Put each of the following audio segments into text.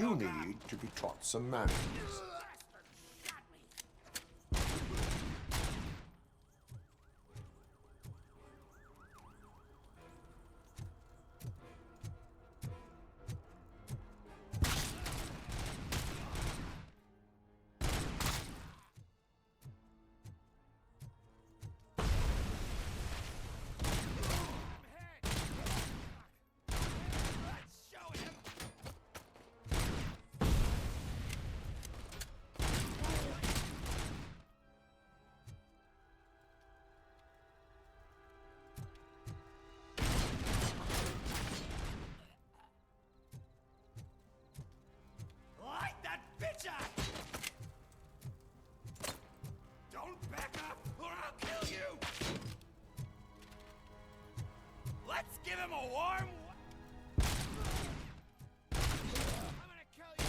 You need to be taught some manners. Light that bitch up! Don't back up or I'll kill you! Let's give him a warm... I'm gonna kill you!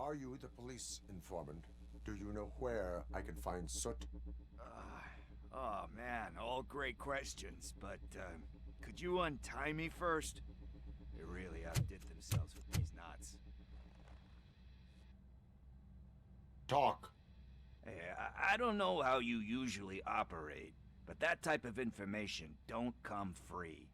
Are you the police informant? Do you know where I can find Soot? Oh man, all great questions, but could you untie me first? They really outdid themselves with these knots. Talk. Hey, I don't know how you usually operate, but that type of information don't come free.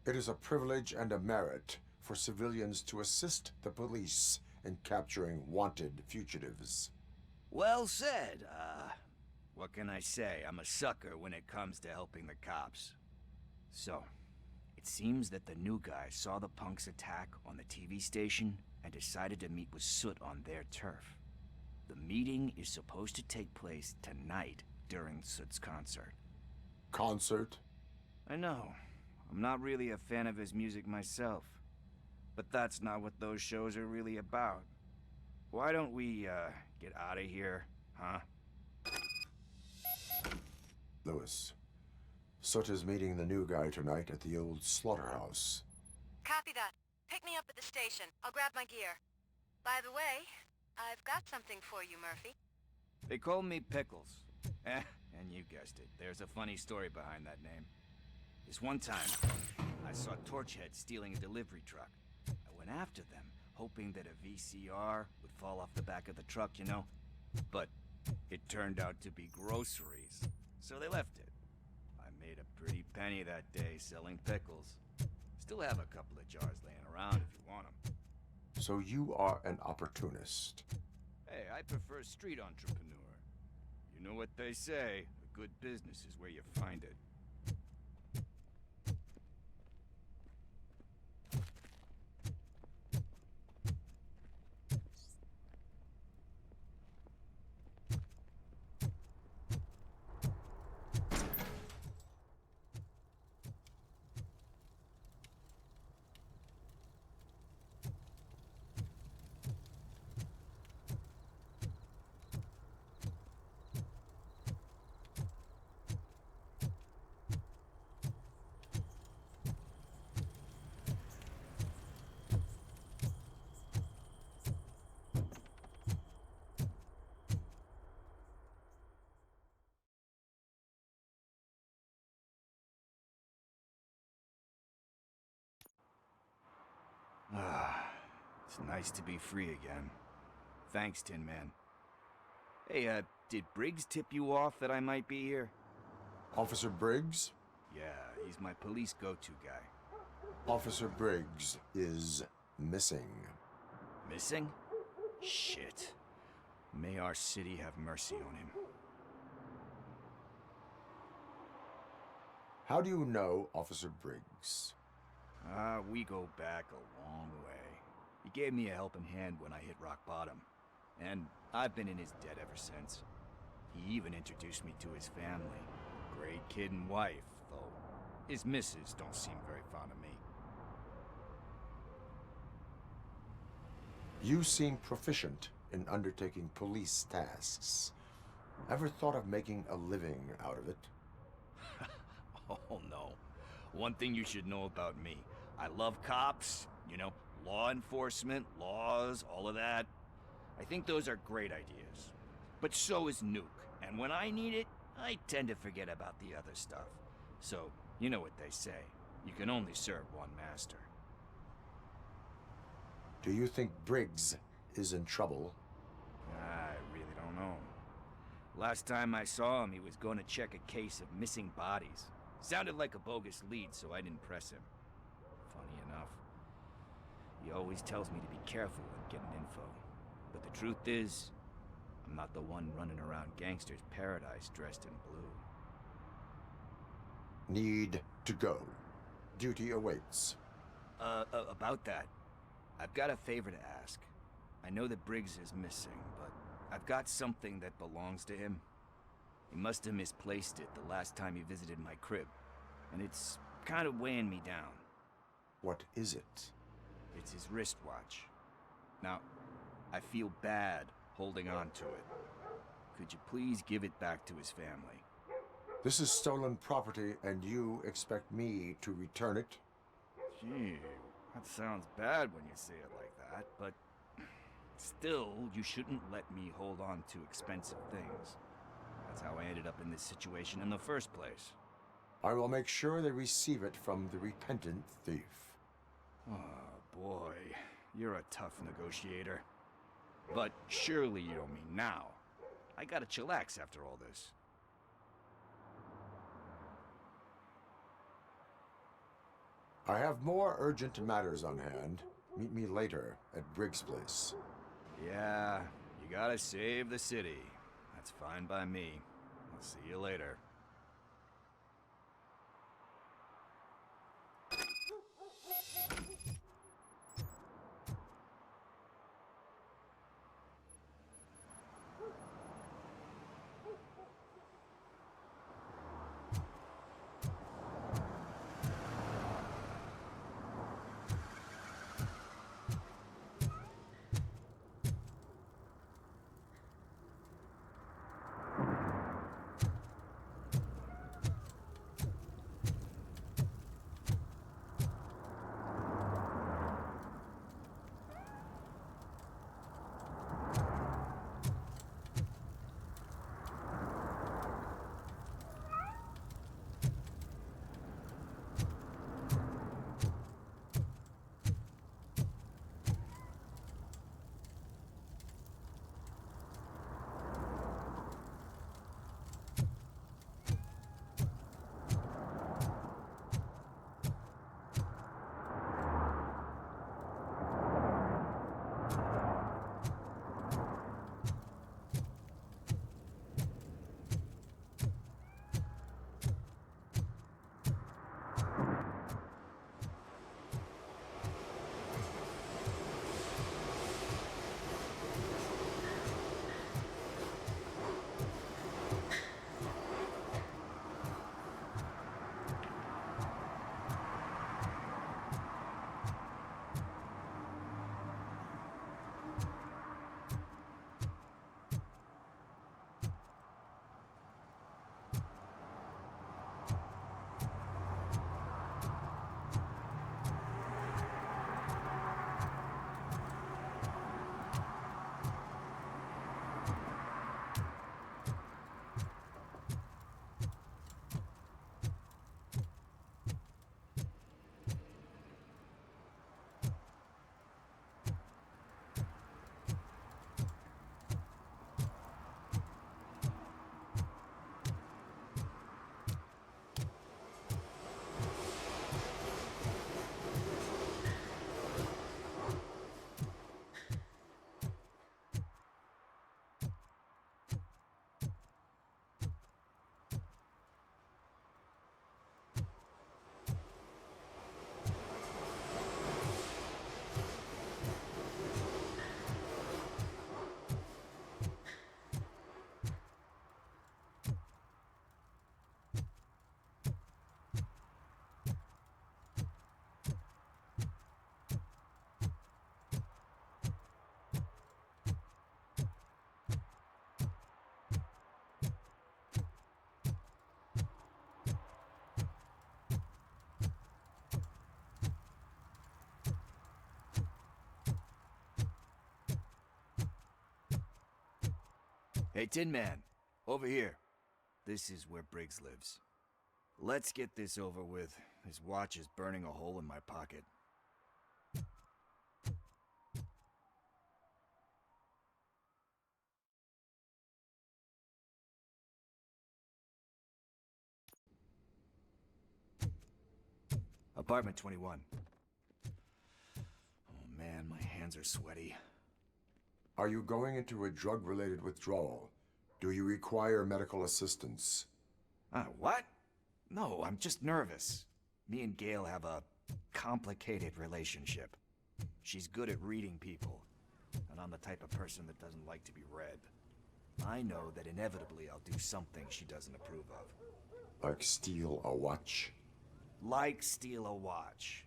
It is a privilege and a merit for civilians to assist the police in capturing wanted fugitives. Well said. What can I say? I'm a sucker when it comes to helping the cops. So, it seems that the new guy saw the punks attack on the TV station and decided to meet with Soot on their turf. The meeting is supposed to take place tonight during Soot's concert. Concert? I know. I'm not really a fan of his music myself. But that's not what those shows are really about. Why don't we, get out of here, huh? Lewis. Soot is meeting the new guy tonight at the old slaughterhouse. Copy that. Pick me up at the station. I'll grab my gear. By the way, I've got something for you, Murphy. They call me Pickles. And you guessed it. There's a funny story behind that name. This one time, I saw Torchhead stealing a delivery truck. I went after them, hoping that a VCR would fall off the back of the truck, you know? But it turned out to be groceries, so they left it. I made a pretty penny that day selling pickles. Still have a couple of jars laying around if you want them. So you are an opportunist. Hey, I prefer street entrepreneur. You know what they say, a good business is where you find it. It's nice to be free again. Thanks, Tin Man. Hey, did Briggs tip you off that I might be here? Officer Briggs? Yeah, he's my police go-to guy. Officer Briggs is missing. Missing? Shit. May our city have mercy on him. How do you know Officer Briggs? We go back a long way. He gave me a helping hand when I hit rock bottom. And I've been in his debt ever since. He even introduced me to his family. Great kid and wife, though his missus don't seem very fond of me. You seem proficient in undertaking police tasks. Ever thought of making a living out of it? Oh no. One thing you should know about me. I love cops, you know, law enforcement, laws, all of that. I think those are great ideas. But so is Nuke, and when I need it, I tend to forget about the other stuff. So, you know what they say. You can only serve one master. Do you think Briggs is in trouble? I really don't know. Last time I saw him, he was going to check a case of missing bodies. Sounded like a bogus lead, so I didn't press him. Funny enough. He always tells me to be careful when getting info. But the truth is, I'm not the one running around gangsters' paradise dressed in blue. Need to go. Duty awaits. About that, I've got a favor to ask. I know that Briggs is missing, but I've got something that belongs to him. He must have misplaced it the last time he visited my crib, and it's kind of weighing me down. What is it? It's his wristwatch. Now, I feel bad holding on to it. Could you please give it back to his family? This is stolen property, and you expect me to return it? Gee, That sounds bad when you say it like that, but still, you shouldn't let me hold on to expensive things. That's how I ended up in this situation in the first place. I will make sure they receive it from the repentant thief. Oh boy, you're a tough negotiator. But surely you don't mean now. I gotta chillax after all this. I have more urgent matters on hand. Meet me later at Briggs' place. Yeah, you gotta save the city. That's fine by me. I'll see you later. Hey, Tin Man, over here. This is where Briggs lives. Let's get this over with. His watch is burning a hole in my pocket. Apartment 21. Oh man, my hands are sweaty. Are you going into a drug-related withdrawal? Do you require medical assistance? What? No, I'm just nervous. Me and Gail have a complicated relationship. She's good at reading people, and I'm the type of person that doesn't like to be read. I know that inevitably I'll do something she doesn't approve of. Like steal a watch? Like steal a watch.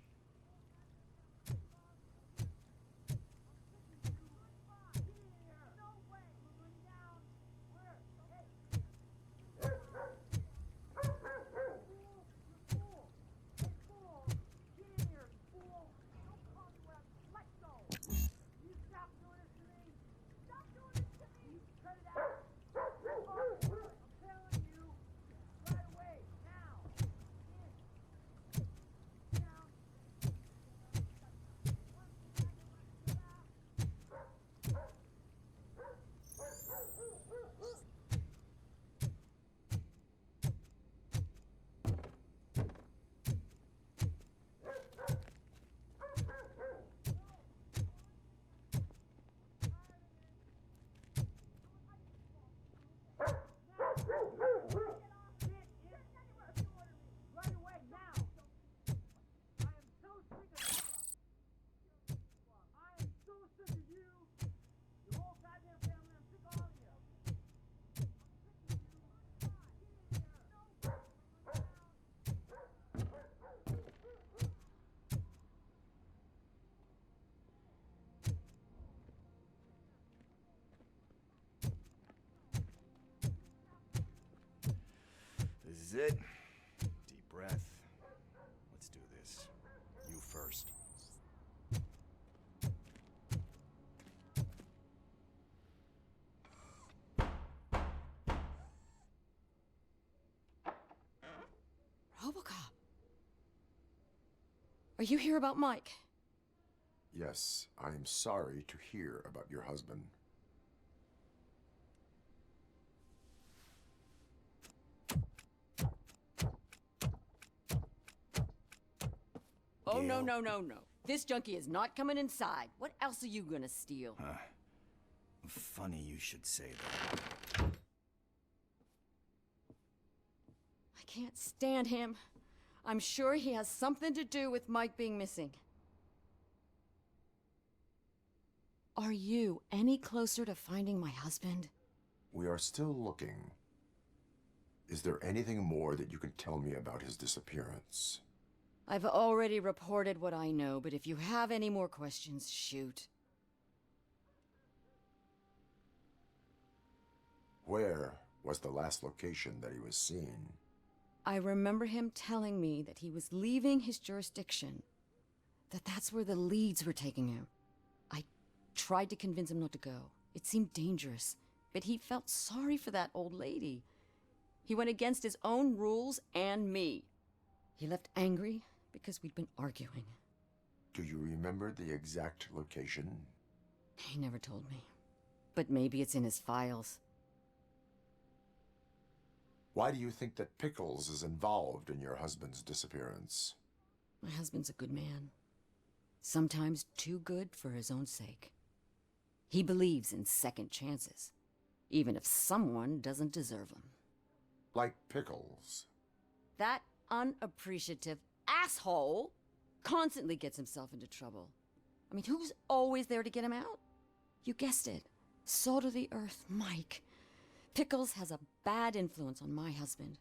is it. Deep breath. Let's do this. You first. Robocop. Are you here about Mike? Yes, I am sorry to hear about your husband. Oh, no, Gail. no. This junkie is not coming inside. What else are you gonna steal? Funny you should say that. I can't stand him. I'm sure he has something to do with Mike being missing. Are you any closer to finding my husband? We are still looking. Is there anything more that you can tell me about his disappearance? I've already reported what I know, but if you have any more questions, shoot. Where was the last location that he was seen? I remember him telling me that he was leaving his jurisdiction, that's where the leads were taking him. I tried to convince him not to go. It seemed dangerous, but he felt sorry for that old lady. He went against his own rules and me. He left angry because we'd been arguing. Do you remember the exact location? He never told me, but maybe it's in his files. Why do you think that Pickles is involved in your husband's disappearance? My husband's a good man. Sometimes too good for his own sake. He believes in second chances, even if someone doesn't deserve them. Like Pickles. That unappreciative asshole constantly gets himself into trouble. I mean, who's always there to get him out? You guessed it. Salt of the earth, Mike. Pickles has a bad influence on my husband.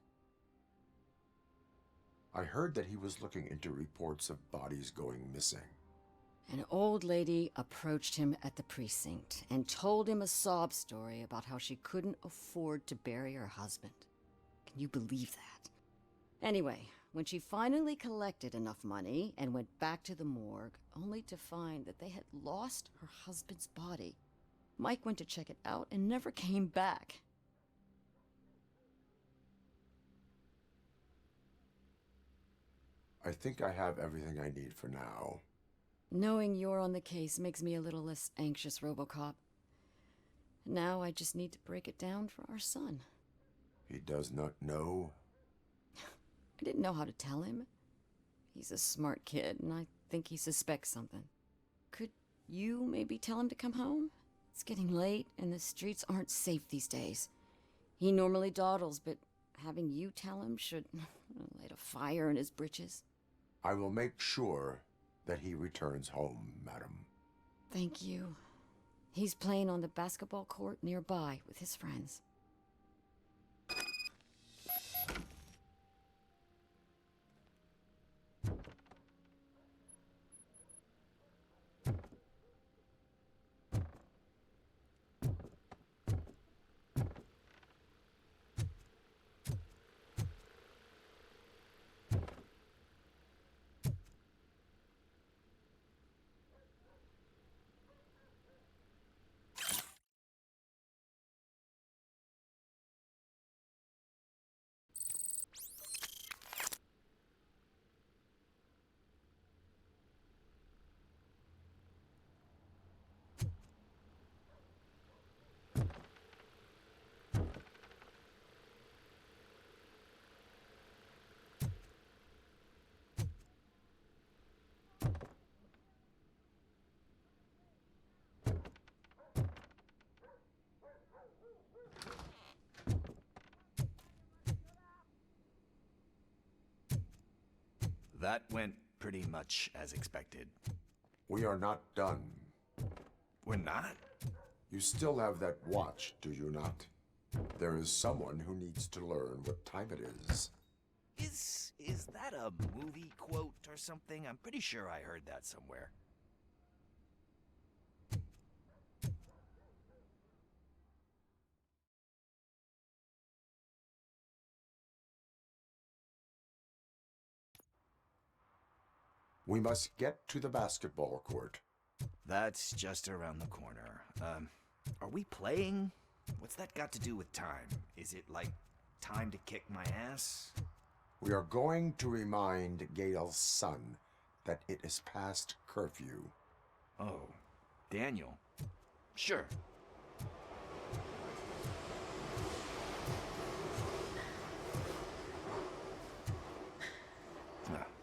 I heard that he was looking into reports of bodies going missing. An old lady approached him at the precinct and told him a sob story about how she couldn't afford to bury her husband. Can you believe that? Anyway, when she finally collected enough money and went back to the morgue, only to find that they had lost her husband's body, Mike went to check it out and never came back. I think I have everything I need for now. Knowing you're on the case makes me a little less anxious, Robocop. Now I just need to break it down for our son. He does not know? I didn't know how to tell him. He's a smart kid, and I think he suspects something. Could you maybe tell him to come home? It's getting late, and the streets aren't safe these days. He normally dawdles, but having you tell him should light a fire in his britches. I will make sure that he returns home, madam. Thank you. He's playing on the basketball court nearby with his friends. That went pretty much as expected. We are not done. We're not? You still have that watch, do you not? There is someone who needs to learn what time it is. Is that a movie quote or something? I'm pretty sure I heard that somewhere. We must get to the basketball court. That's just around the corner. Are we playing? What's that got to do with time? Is it like time to kick my ass? We are going to remind Gail's son that it is past curfew. Oh, Daniel. Sure.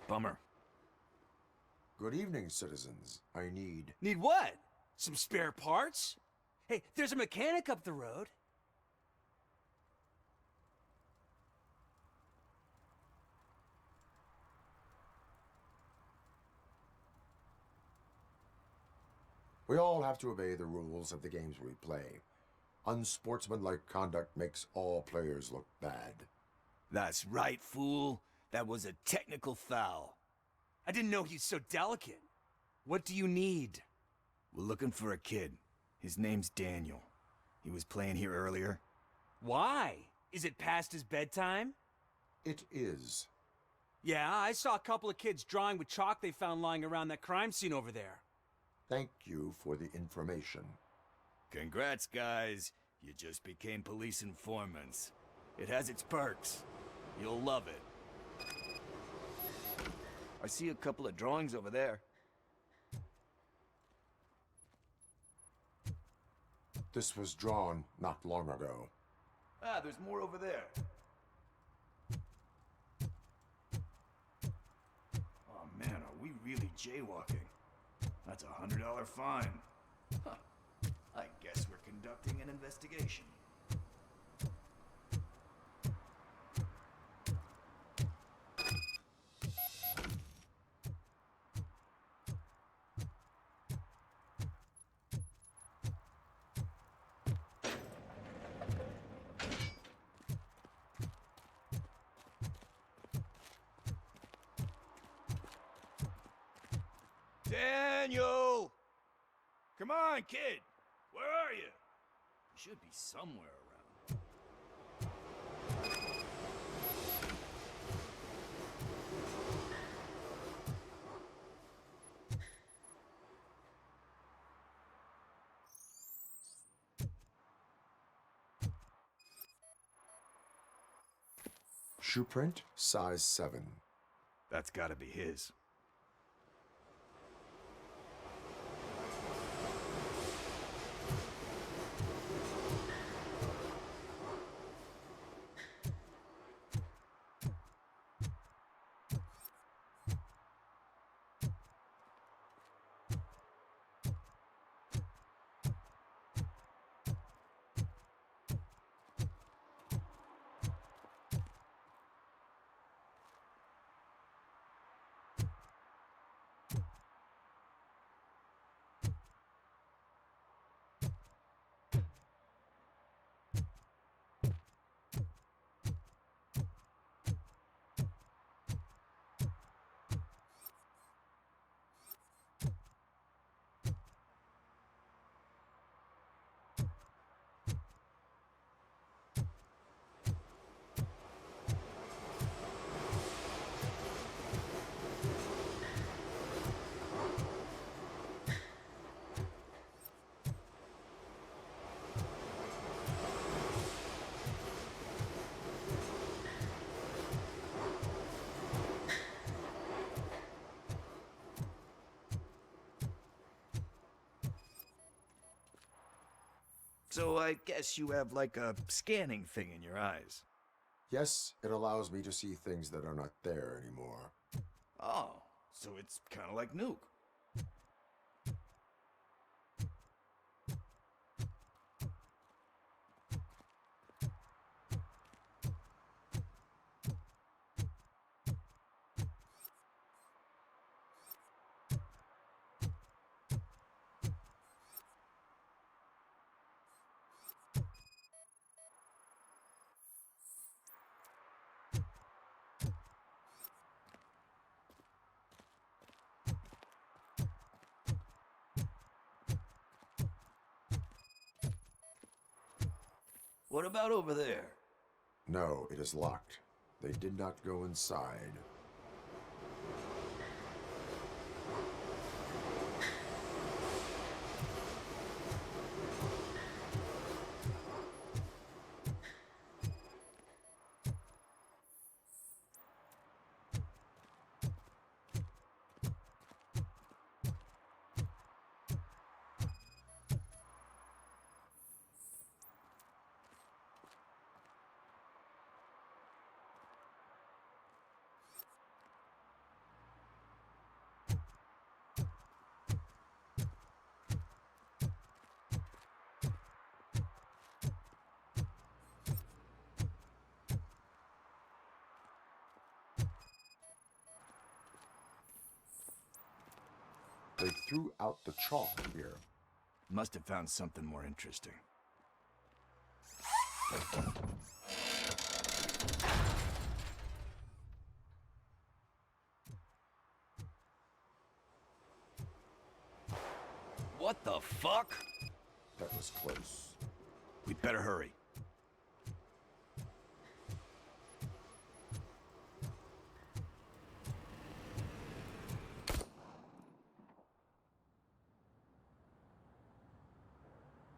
Bummer. Good evening, citizens. I need... Need what? Some spare parts? Hey, there's a mechanic up the road. We all have to obey the rules of the games we play. Unsportsmanlike conduct makes all players look bad. That's right, fool. That was a technical foul. I didn't know he's so delicate. What do you need? We're looking for a kid. His name's Daniel. He was playing here earlier. Why? Is it past his bedtime? It is. Yeah, I saw a couple of kids drawing with chalk they found lying around that crime scene over there. Thank you for the information. Congrats, guys. You just became police informants. It has its perks. You'll love it. I see a couple of drawings over there. This was drawn not long ago. Ah, there's more over there. Oh man, are we really jaywalking? That's a $100 fine. Huh. I guess we're conducting an investigation. Daniel! Come on, kid! Where are you? You should be somewhere around. Shoe print, size 7. That's gotta be his. So I guess you have like a scanning thing in your eyes. Yes, it allows me to see things that are not there anymore. Oh, so it's kind of like Nuke. What about over there? No, it is locked. They did not go inside. They threw out the chalk here. Must have found something more interesting. What the fuck? That was close. We better hurry.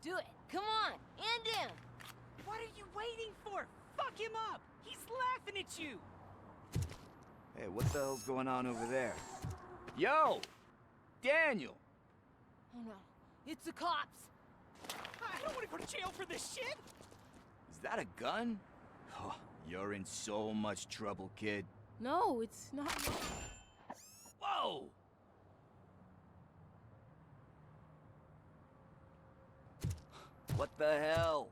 Do it. Come on. End him. What are you waiting for? Fuck him up! He's laughing at you! Hey, what the hell's going on over there? Yo! Daniel! Oh no. It's the cops. I don't want to go to jail for this shit! Is that a gun? Oh, you're in so much trouble, kid. No, it's not. Whoa! What the hell?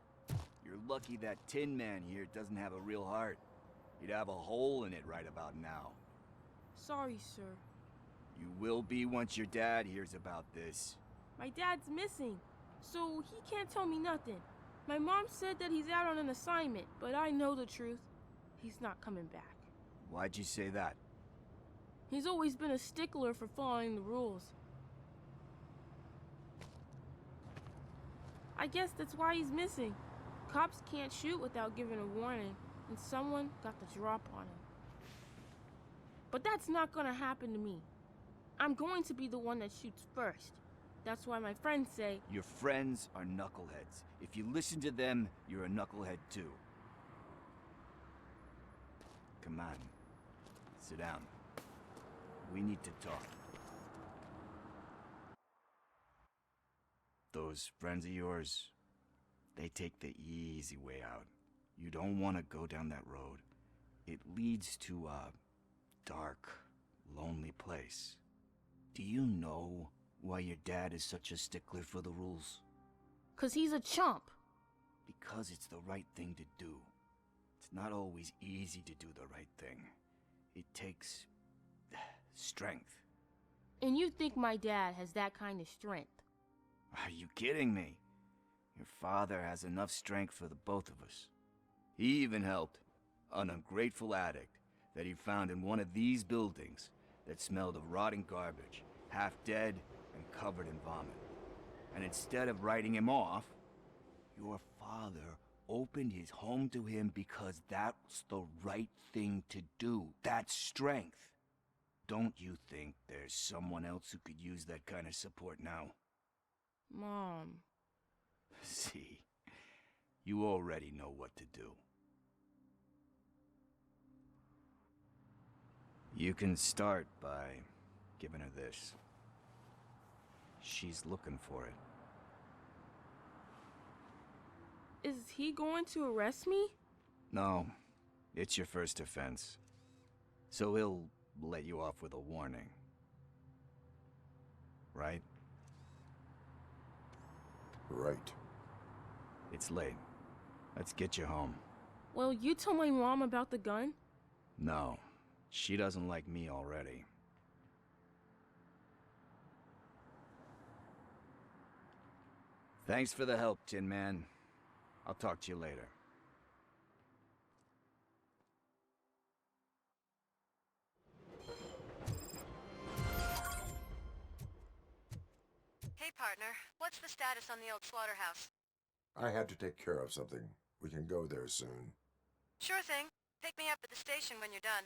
You're lucky that Tin Man here doesn't have a real heart. He'd have a hole in it right about now. Sorry, sir. You will be once your dad hears about this. My dad's missing, so he can't tell me nothing. My mom said that he's out on an assignment, but I know the truth. He's not coming back. Why'd you say that? He's always been a stickler for following the rules. I guess that's why he's missing. Cops can't shoot without giving a warning, and someone got the drop on him. But that's not gonna happen to me. I'm going to be the one that shoots first. That's why my friends say, Your friends are knuckleheads. If you listen to them, you're a knucklehead too. Come on. Sit down. We need to talk. Those friends of yours, they take the easy way out. You don't want to go down that road. It leads to a dark, lonely place. Do you know why your dad is such a stickler for the rules? 'cause he's a chump. Because it's the right thing to do. It's not always easy to do the right thing. It takes strength. And you think my dad has that kind of strength? Are you kidding me? Your father has enough strength for the both of us. He even helped an ungrateful addict that he found in one of these buildings that smelled of rotting garbage, half dead and covered in vomit. And instead of writing him off, your father opened his home to him because that's the right thing to do. That's strength. Don't you think there's someone else who could use that kind of support now? Mom. See, you already know what to do. You can start by giving her this. She's looking for it. Is he going to arrest me? No, it's your first offense. So he'll let you off with a warning. Right? Right. It's late. Let's get you home. Well, you tell my mom about the gun? No, she doesn't like me already. Thanks for the help, Tin Man. I'll talk to you later. Hey, partner. What's the status on the old slaughterhouse? I had to take care of something. We can go there soon. Sure thing. Pick me up at the station when you're done.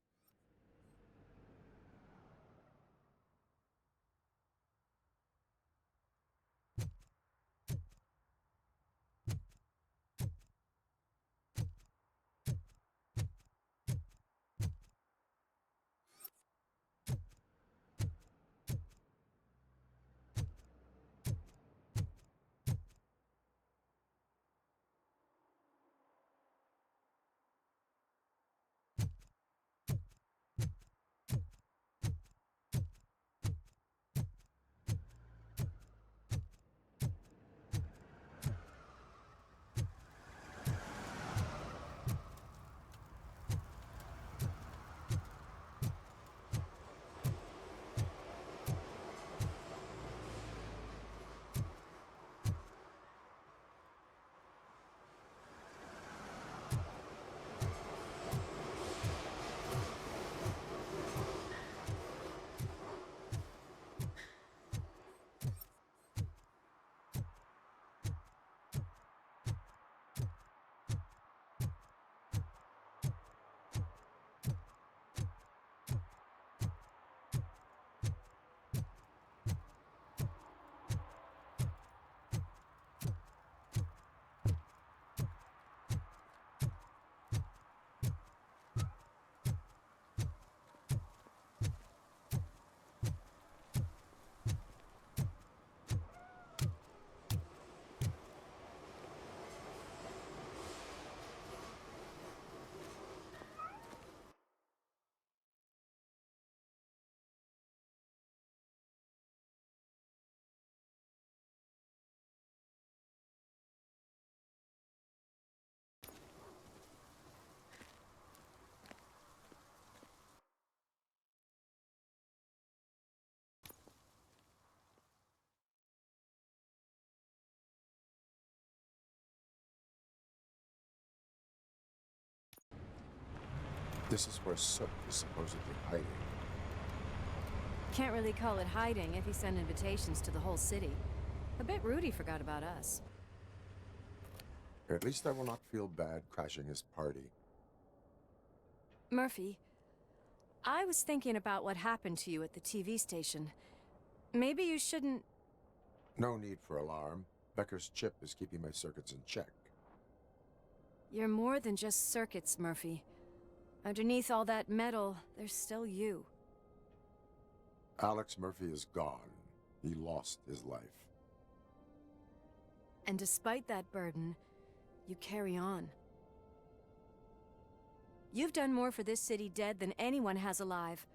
This is where Soot is supposedly hiding. Can't really call it hiding if he sent invitations to the whole city. A bit rude he forgot about us. At least I will not feel bad crashing his party. Murphy, I was thinking about what happened to you at the TV station. Maybe you shouldn't... No need for alarm. Becker's chip is keeping my circuits in check. You're more than just circuits, Murphy. Underneath all that metal, there's still you. Alex Murphy is gone. He lost his life. And despite that burden, you carry on. You've done more for this city dead than anyone has alive.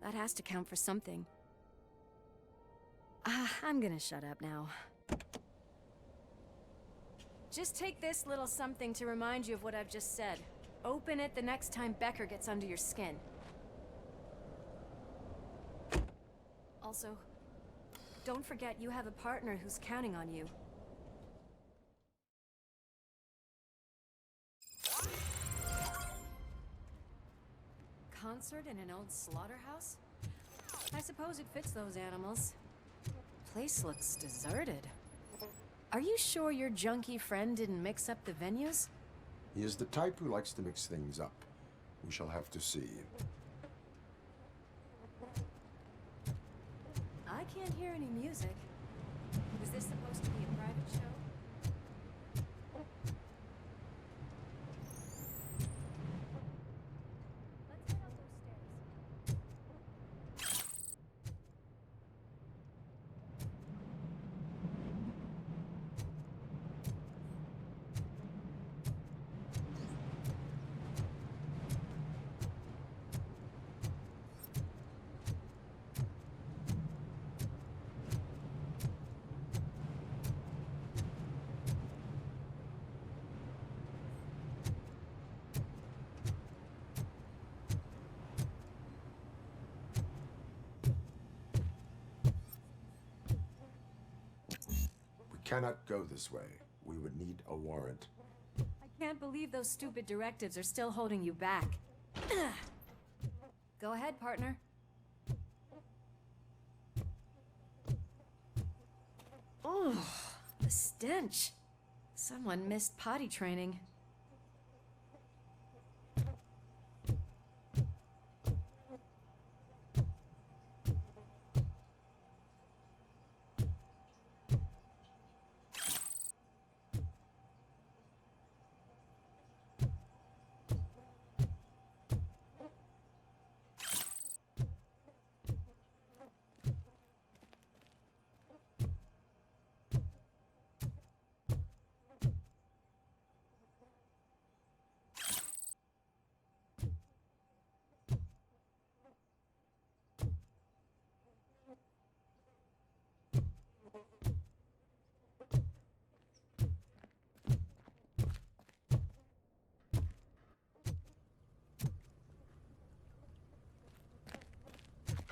That has to count for something. I'm gonna shut up now. Just take this little something to remind you of what I've just said. Open it the next time Becker gets under your skin. Also, don't forget you have a partner who's counting on you. Concert in an old slaughterhouse? I suppose it fits those animals. Place looks deserted. Are you sure your junkie friend didn't mix up the venues? He is the type who likes to mix things up. We shall have to see. I can't hear any music. Was this supposed to be a private show? Let's head up those stairs. We cannot go this way. We would need a warrant. I can't believe those stupid directives are still holding you back. Go ahead, partner. Oh, the stench. Someone missed potty training.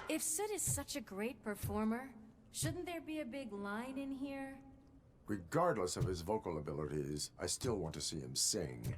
If Sid is such a great performer, shouldn't there be a big line in here? Regardless of his vocal abilities, I still want to see him sing.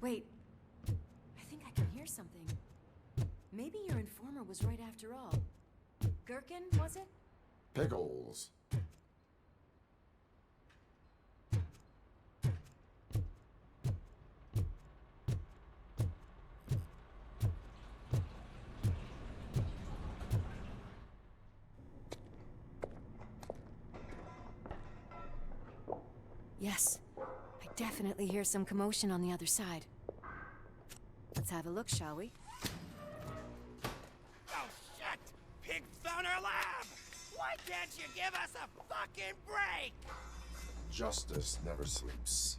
Wait, I think I can hear something. Maybe your informer was right after all. Gherkin, was it? Pickles. definitely hear some commotion on the other side. Let's have a look, shall we? Oh, shit! Pig found our lab! Why can't you give us a fucking break? Justice never sleeps.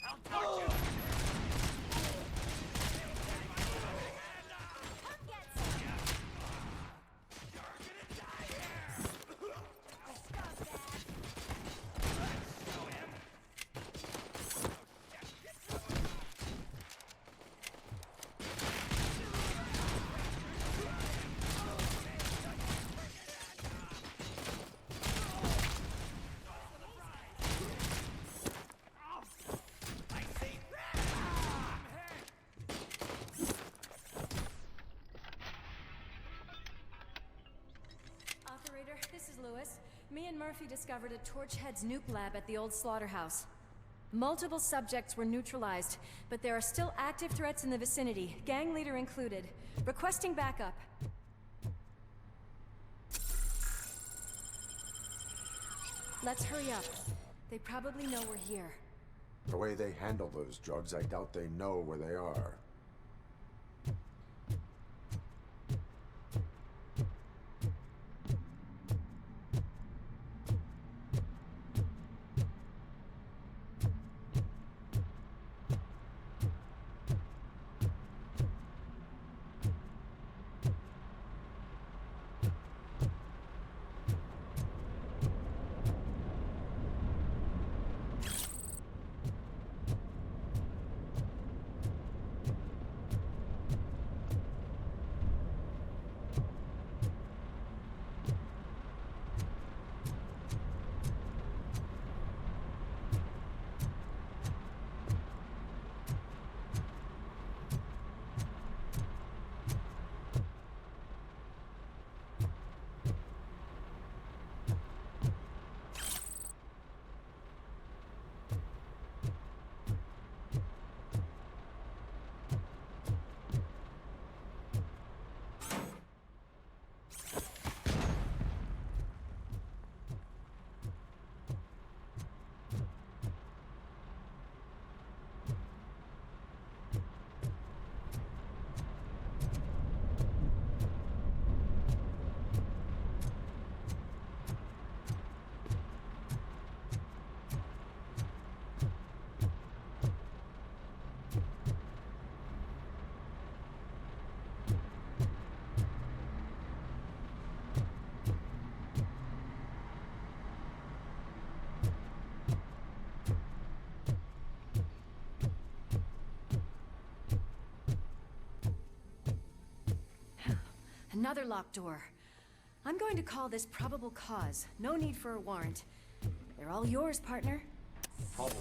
I'll torch you! Operator, this is Lewis. Me and Murphy discovered a Torchhead's nuke lab at the old slaughterhouse. Multiple subjects were neutralized, but there are still active threats in the vicinity, gang leader included. Requesting backup. Let's hurry up. They probably know we're here. The way they handle those drugs, I doubt they know where they are. Another locked door. I'm going to call this probable cause. No need for a warrant. They're all yours, partner. Probably.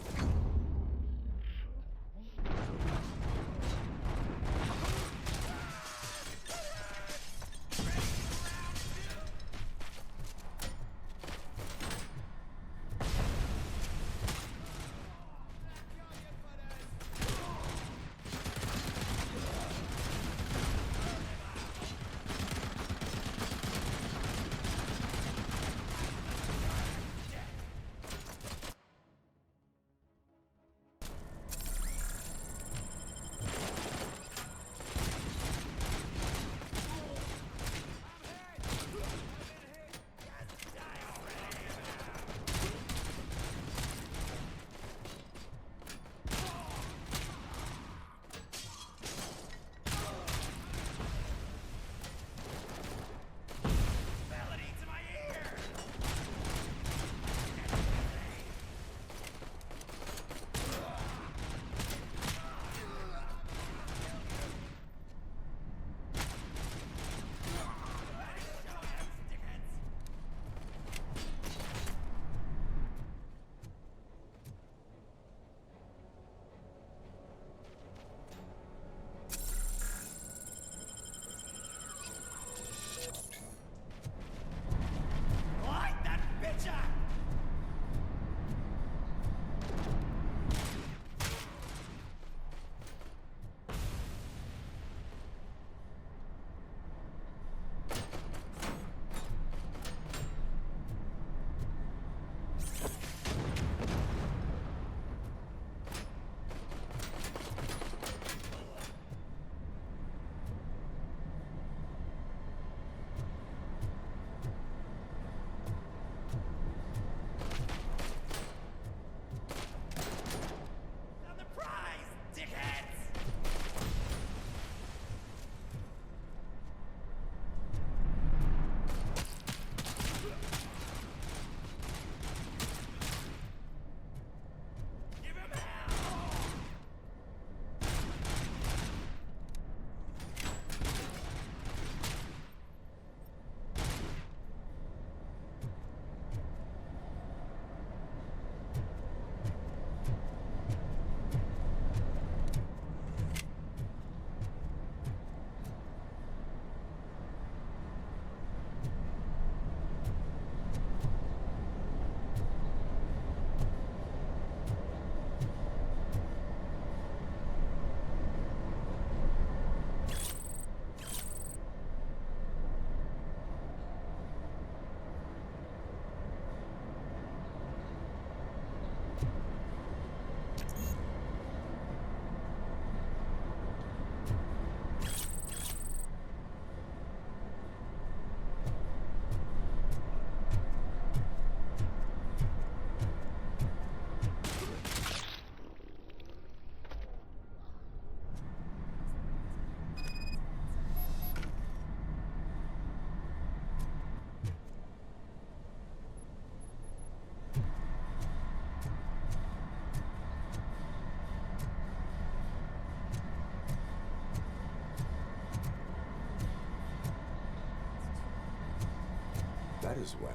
that is when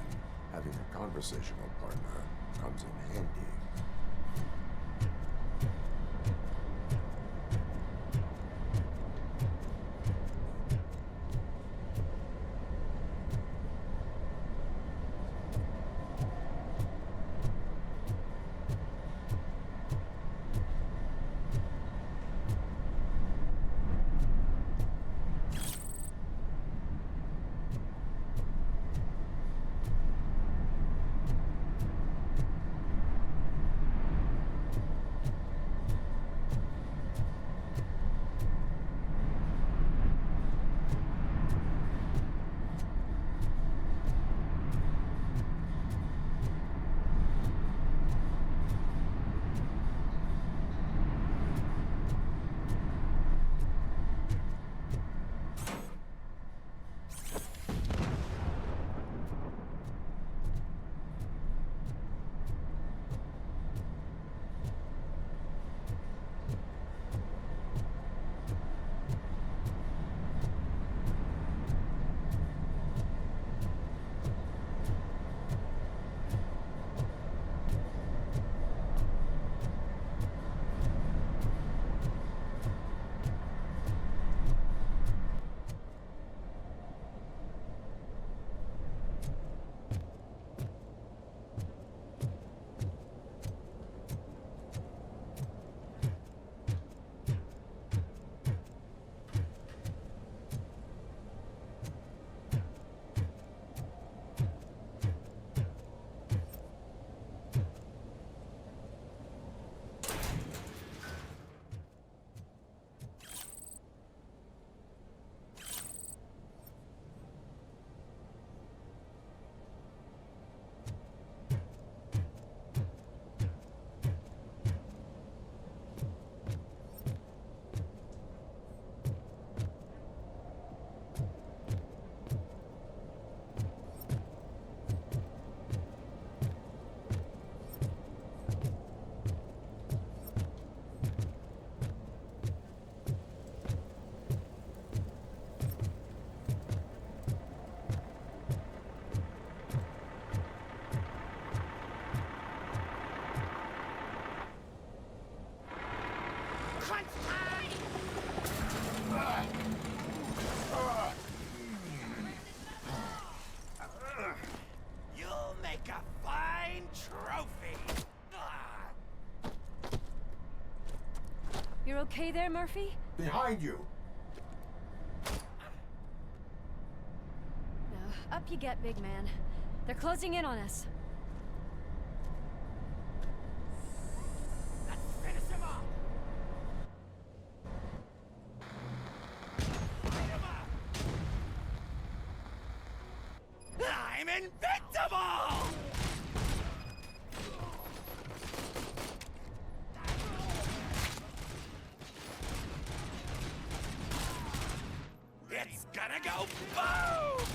having a conversational partner comes in handy. You'll make a fine trophy. You're okay there, Murphy? Behind you! No, up you get, big man. They're closing in on us. Let's finish him off. Light him up. I'm invincible! It's gonna go boom!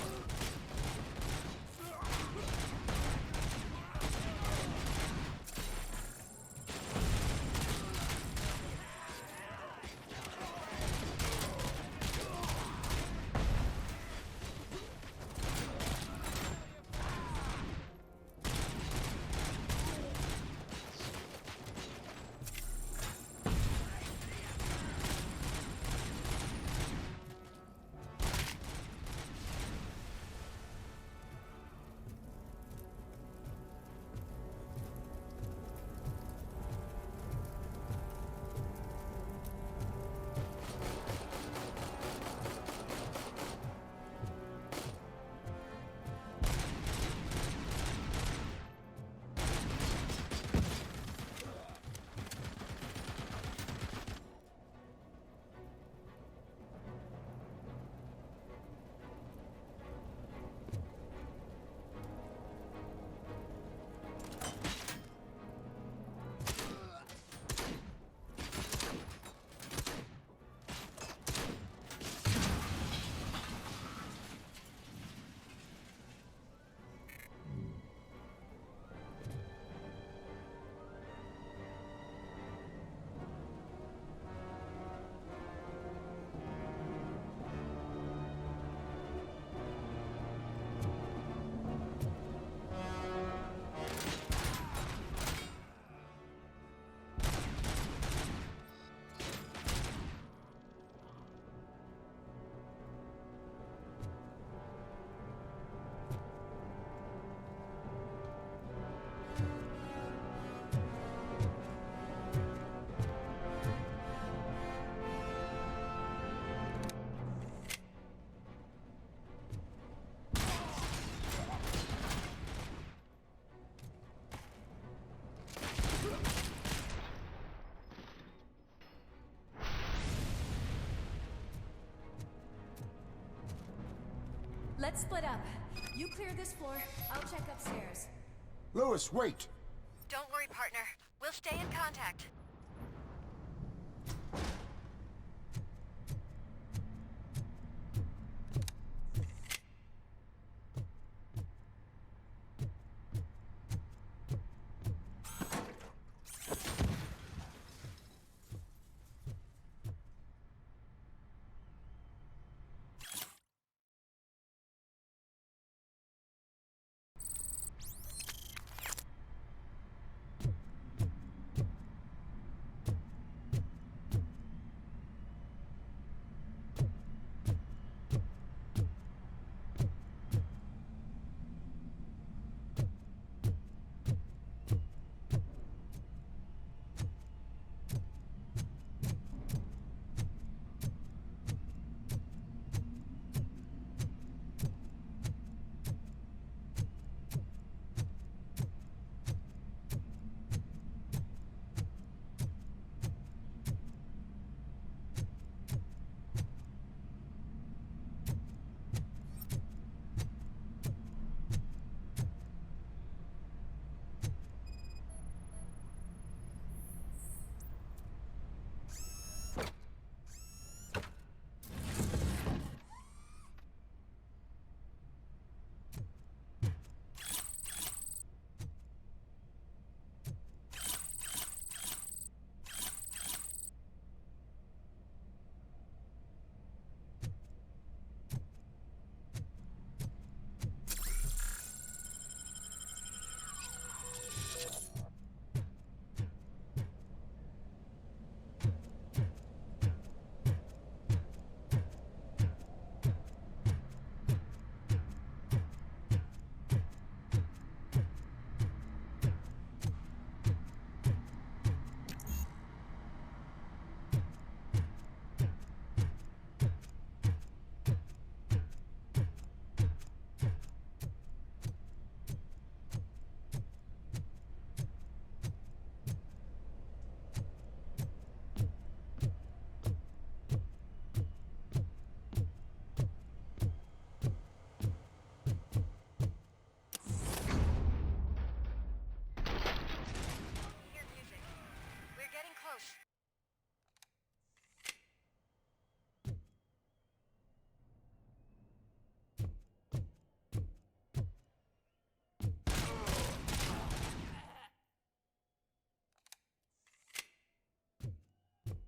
Let's split up. You clear this floor, I'll check upstairs. Louis, wait! Don't worry, partner. We'll stay in contact.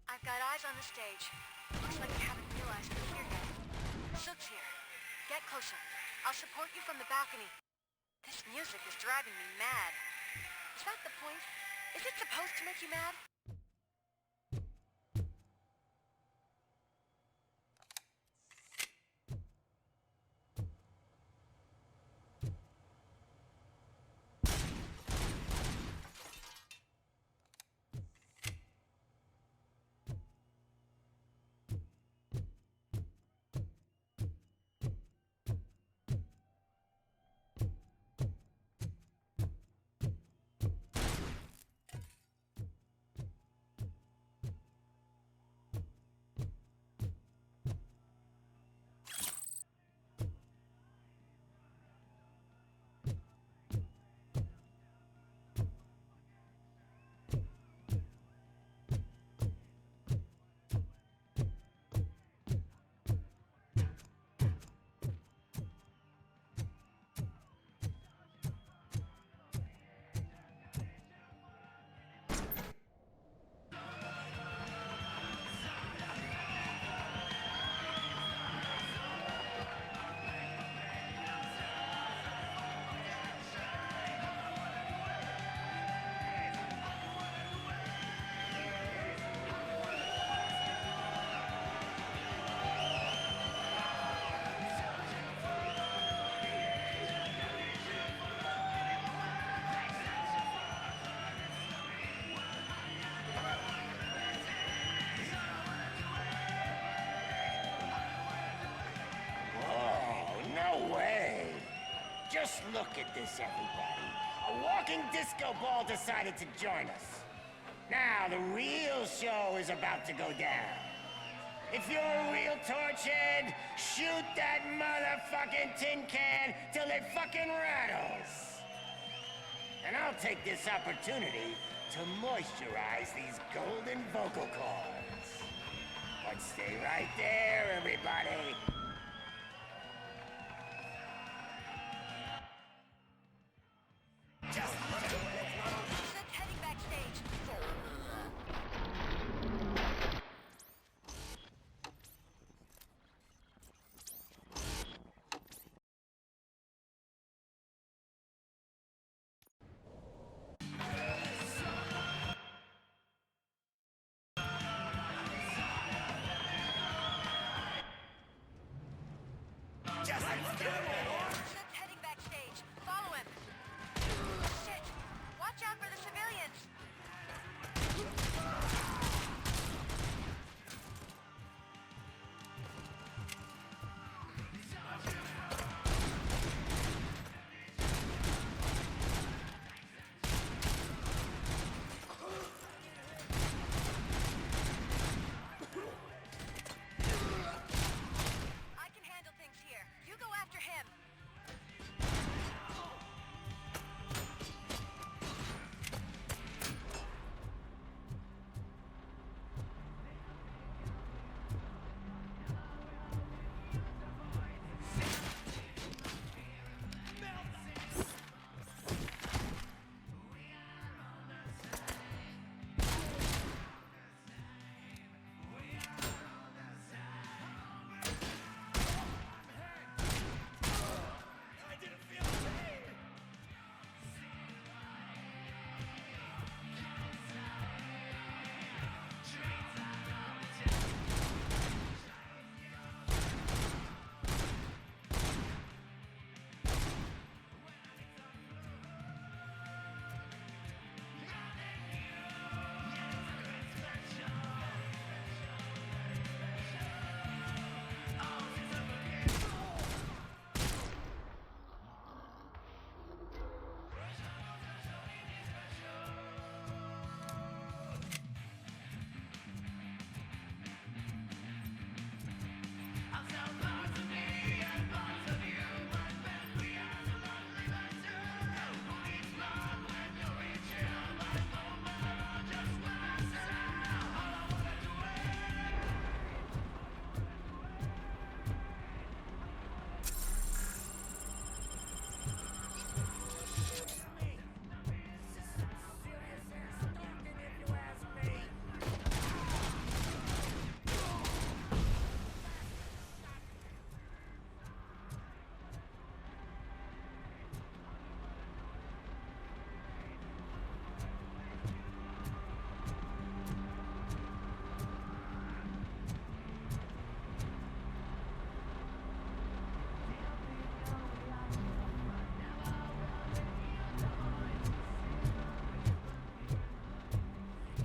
I've got eyes on the stage. Looks like you haven't realized we're here yet. Sook's here. Get closer. I'll support you from the balcony. This music is driving me mad. Is that the point? Is it supposed to make you mad? Just look at this, everybody. A walking disco ball decided to join us. Now, the real show is about to go down. If you're a real torchhead, shoot that motherfucking tin can till it fucking rattles. And I'll take this opportunity to moisturize these golden vocal cords. But stay right there, everybody. Just look at it. Sid's heading backstage. Just look at it. Sid's heading backstage. Follow him. Shit! Watch out for the civilians! I can handle things here. You go after him.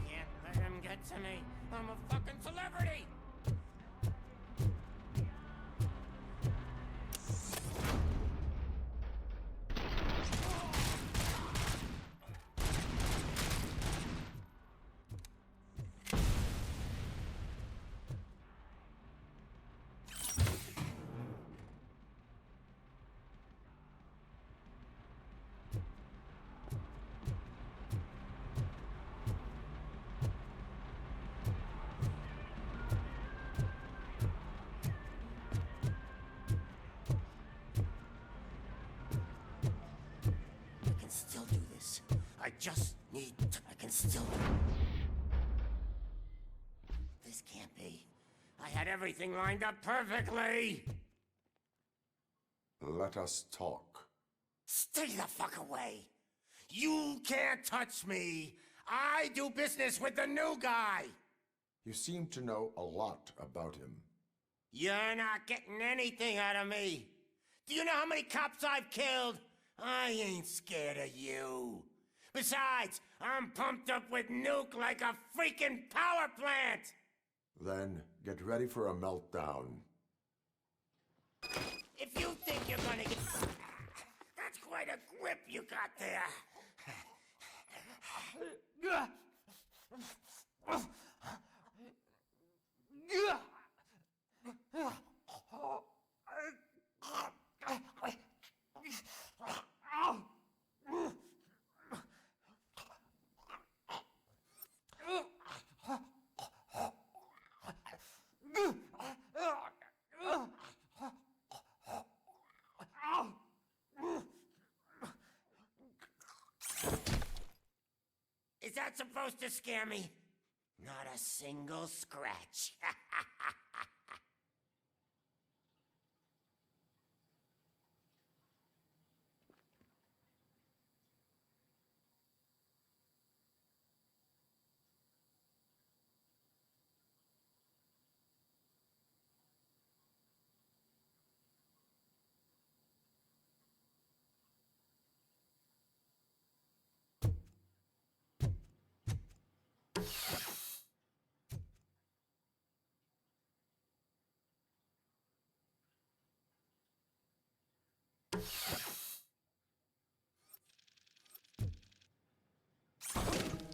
Can't let him get to me. I'm a fucking celebrity. I can still do this. I just need to. I can still do it. This can't be. I had everything lined up perfectly. Let us talk. Stay the fuck away. You can't touch me. I do business with the new guy. You seem to know a lot about him. You're not getting anything out of me. Do you know how many cops I've killed? I ain't scared of you. Besides, I'm pumped up with nuke like a freaking power plant. Then get ready for a meltdown. If you think you're gonna get... That's quite a grip you got there. that supposed to scare me? Not a single scratch.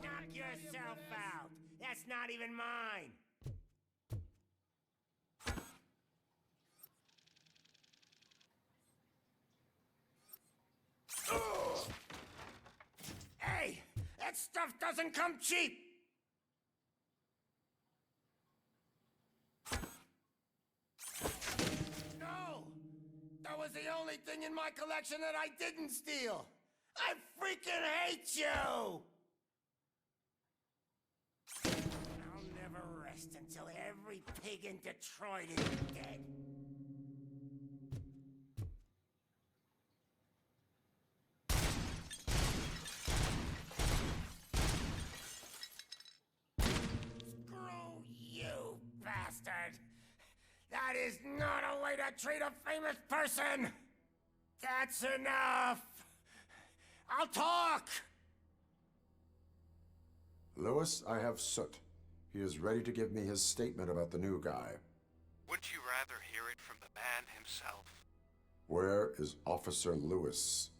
Knock yourself out. That's not even mine. Hey, that stuff doesn't come cheap. No, that was the only thing in my collection that I didn't steal. I freaking hate you! I'll never rest until every pig in Detroit is dead. Screw you, bastard! That is not a way to treat a famous person! That's enough! I'll talk! Lewis, I have Soot. He is ready to give me his statement about the new guy. Wouldn't you rather hear it from the man himself? Where is Officer Lewis?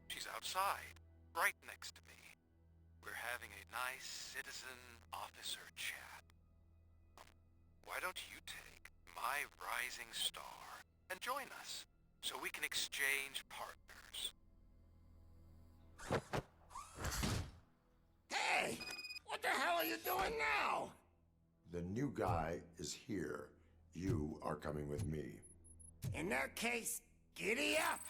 She's outside, right next to me. We're having a nice citizen-officer chat. Why don't you take my rising star and join us, so we can exchange partners? Hey! What the hell are you doing now? The new guy is here. You are coming with me. In that case, giddy up!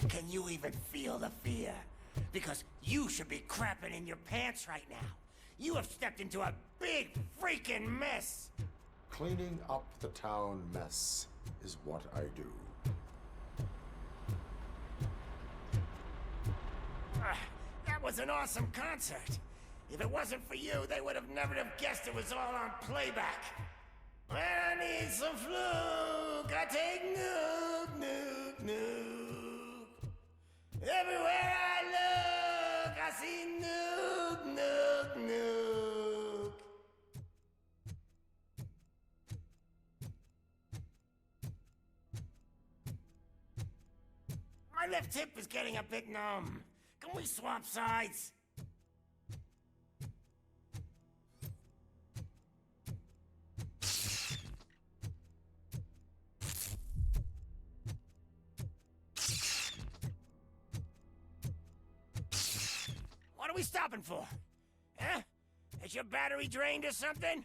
Can you even feel the fear? Because you should be crapping in your pants right now. You have stepped into a big freaking mess. Cleaning up the town mess is what I do. That was an awesome concert. If it wasn't for you, they would have never have guessed it was all on playback. When I need some fluke, I take nuke, nuke, nuke. Everywhere I look, I see nuke, nuke, nuke. My left hip is getting a bit numb. Can we swap sides? What are we stopping for? Huh? Is your battery drained or something?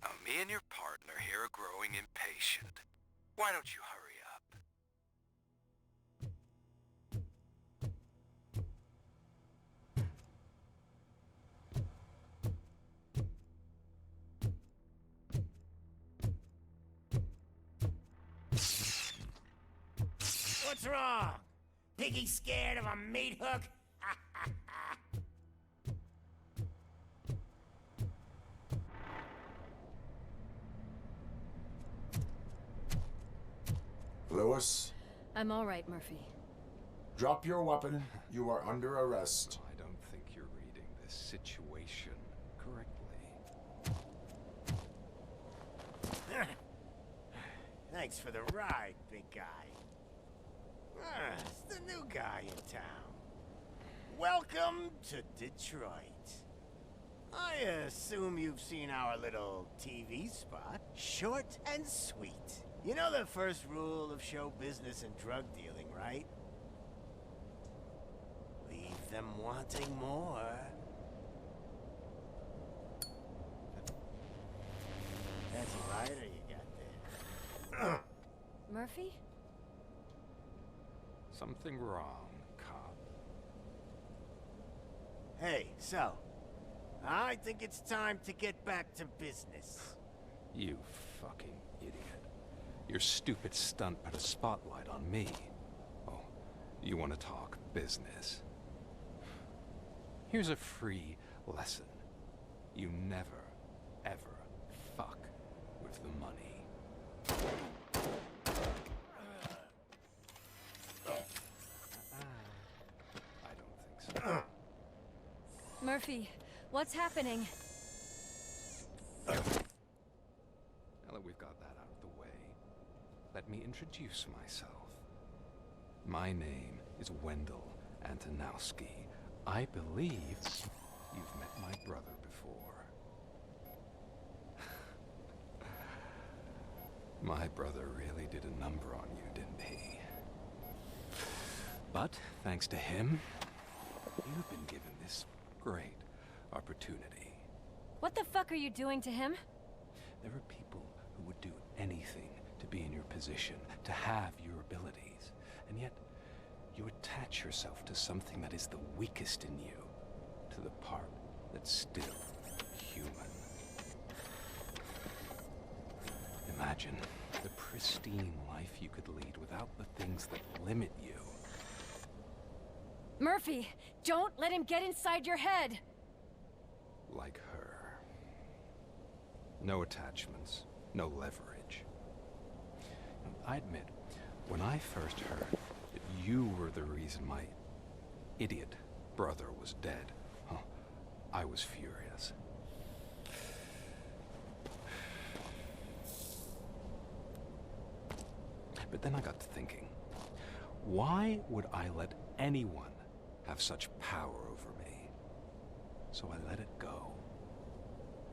Now, me and your partner here are growing impatient. Why don't you hurry up? What's wrong? Piggy scared of a meat hook? Lewis, I'm all right, Murphy. drop your weapon. You are under arrest. I don't think you're reading this situation correctly. Thanks for the ride, big guy. It's the new guy in town. Welcome to Detroit. I assume you've seen our little TV spot. Short and sweet. You know the first rule of show business and drug dealing, right? Leave them wanting more. That's a lighter you got there. Murphy? Something wrong, cop. Hey, so, I think it's time to get back to business. You fucking idiot. Your stupid stunt put a spotlight on me. Oh, you want to talk business? Here's a free lesson. You never, ever fuck with the money. I don't think so. Murphy, what's happening? Now that we've got that out of the way, let me introduce myself. My name is Wendell Antonowski. I believe you've met my brother before. My brother really did a number on you, didn't he? But thanks to him, you've been given this great opportunity. What the fuck are you doing to him? There are people who would do anything to be in your position, to have your abilities, and yet you attach yourself to something that is the weakest in you, to the part that's still human. Imagine the pristine life you could lead without the things that limit you. Murphy, don't let him get inside your head! Like her. No attachments, no leverage. I admit, when I first heard that you were the reason my idiot brother was dead, I was furious. But then I got to thinking, why would I let anyone have such power over me? So I let it go.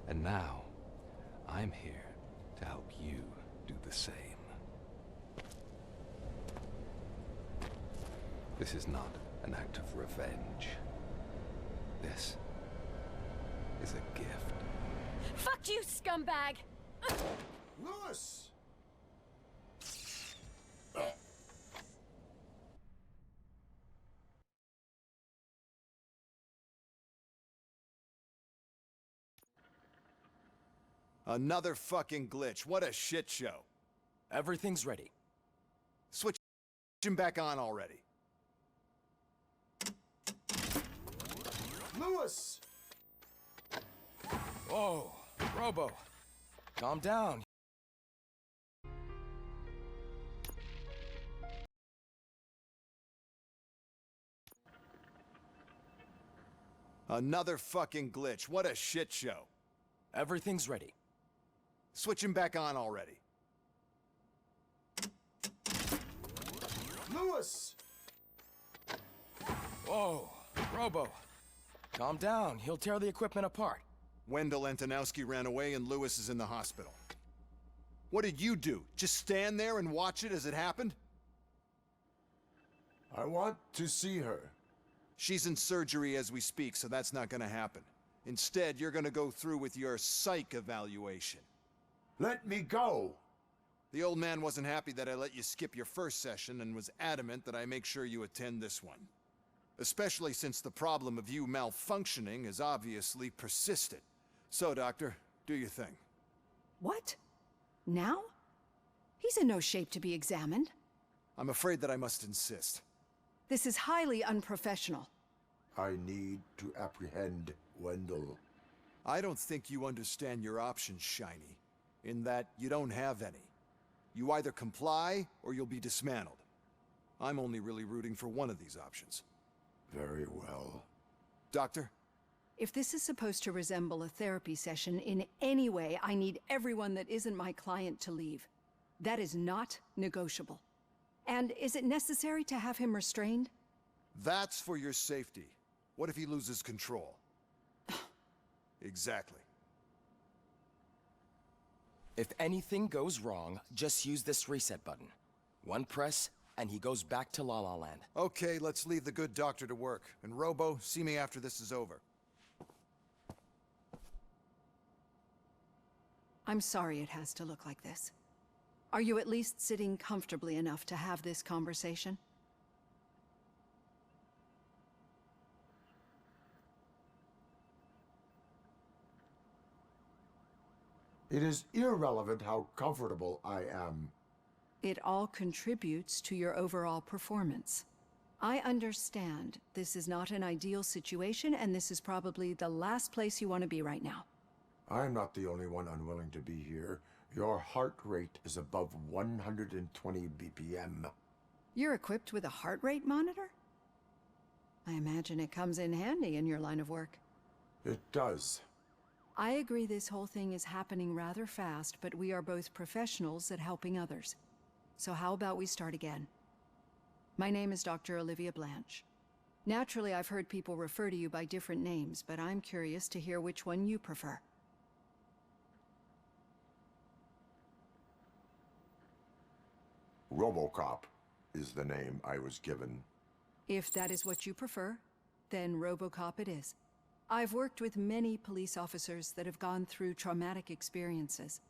And now, I'm here to help you do the same. This is not an act of revenge. This is a gift. Fuck you, scumbag! Lewis! Another fucking glitch. What a shit show. Everything's ready. Switch him back on already. Lewis! Whoa, Robo. Calm down. Another fucking glitch. What a shit show. Everything's ready. Switch him back on already. Lewis! Whoa, Robo. Calm down. He'll tear the equipment apart. Wendell Antonowski ran away and Lewis is in the hospital. What did you do? Just stand there and watch it as it happened? I want to see her. She's in surgery as we speak, so that's not gonna happen. Instead, you're gonna go through with your psych evaluation. Let me go! The old man wasn't happy that I let you skip your first session and was adamant that I make sure you attend this one. Especially since the problem of you malfunctioning is obviously persistent. So, Doctor, do your thing. What? Now? He's in no shape to be examined. I'm afraid that I must insist. This is highly unprofessional. I need to apprehend Wendell. I don't think you understand your options, Shiny. In that you don't have any. You either comply, or you'll be dismantled. I'm only really rooting for one of these options. Very well. Doctor? If this is supposed to resemble a therapy session in any way, I need everyone that isn't my client to leave. That is not negotiable. And is it necessary to have him restrained? That's for your safety. What if he loses control? Exactly. If anything goes wrong, just use this reset button. One press, and he goes back to La La Land. Okay, let's leave the good doctor to work. And Robo, see me after this is over. I'm sorry it has to look like this. Are you at least sitting comfortably enough to have this conversation? It is irrelevant how comfortable I am. It all contributes to your overall performance. I understand this is not an ideal situation, and this is probably the last place you want to be right now. I'm not the only one unwilling to be here. Your heart rate is above 120 BPM. You're equipped with a heart rate monitor? I imagine it comes in handy in your line of work. It does. I agree this whole thing is happening rather fast, but we are both professionals at helping others. So how about we start again? My name is Dr. Olivia Blanche. Naturally, I've heard people refer to you by different names, but I'm curious to hear which one you prefer. Robocop is the name I was given. If that is what you prefer, then Robocop it is. I've worked with many police officers that have gone through traumatic experiences,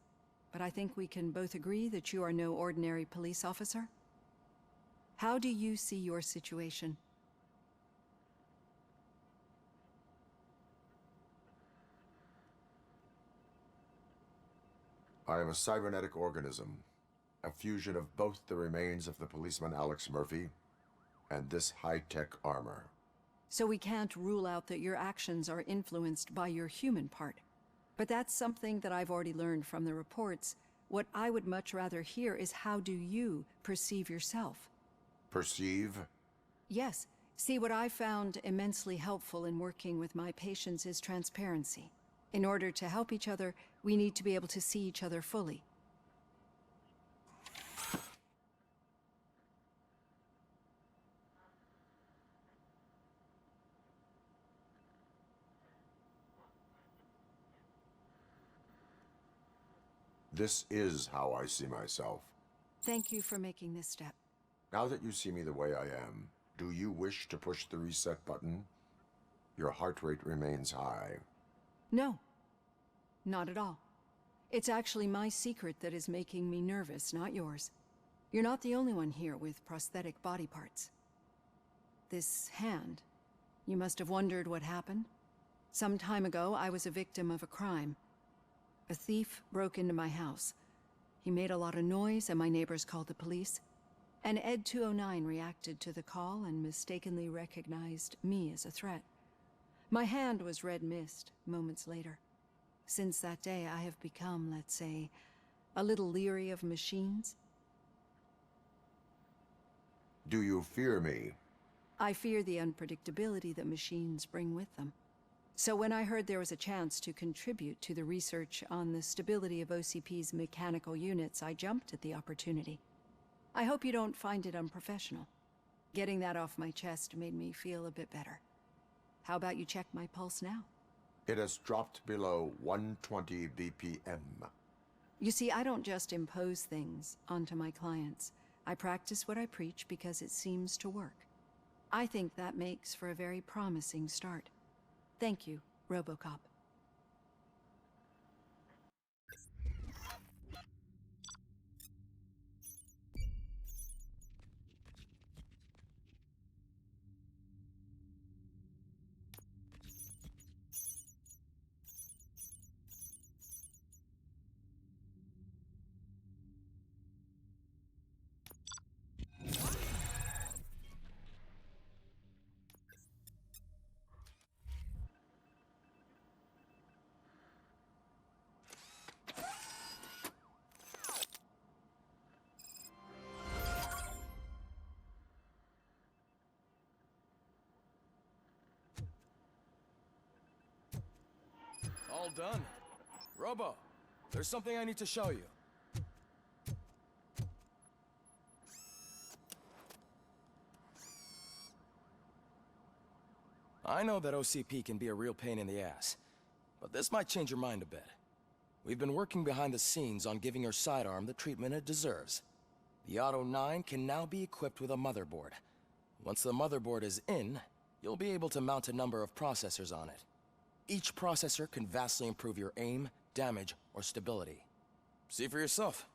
but I think we can both agree that you are no ordinary police officer. How do you see your situation? I am a cybernetic organism, a fusion of both the remains of the policeman Alex Murphy and this high-tech armor. So we can't rule out that your actions are influenced by your human part. But that's something that I've already learned from the reports. What I would much rather hear is how do you perceive yourself? Perceive? Yes. See, what I found immensely helpful in working with my patients is transparency. In order to help each other, we need to be able to see each other fully. This is how I see myself. Thank you for making this step. Now that you see me the way I am, do you wish to push the reset button? Your heart rate remains high. No, not at all. It's actually my secret that is making me nervous, not yours. You're not the only one here with prosthetic body parts. This hand, you must have wondered what happened. Some time ago, I was a victim of a crime. A thief broke into my house. He made a lot of noise and my neighbors called the police. And Ed 209 reacted to the call and mistakenly recognized me as a threat. My hand was red mist moments later. Since that day, I have become, let's say, a little leery of machines. Do you fear me? I fear the unpredictability that machines bring with them. So when I heard there was a chance to contribute to the research on the stability of OCP's mechanical units, I jumped at the opportunity. I hope you don't find it unprofessional. Getting that off my chest made me feel a bit better. How about you check my pulse now? It has dropped below 120 BPM. You see, I don't just impose things onto my clients. I practice what I preach because it seems to work. I think that makes for a very promising start. Thank you, Robocop. All done. Robo, there's something I need to show you. I know that OCP can be a real pain in the ass, but this might change your mind a bit. We've been working behind the scenes on giving your sidearm the treatment it deserves. The Auto 9 can now be equipped with a motherboard. Once the motherboard is in, you'll be able to mount a number of processors on it. Each processor can vastly improve your aim, damage, or stability. See for yourself.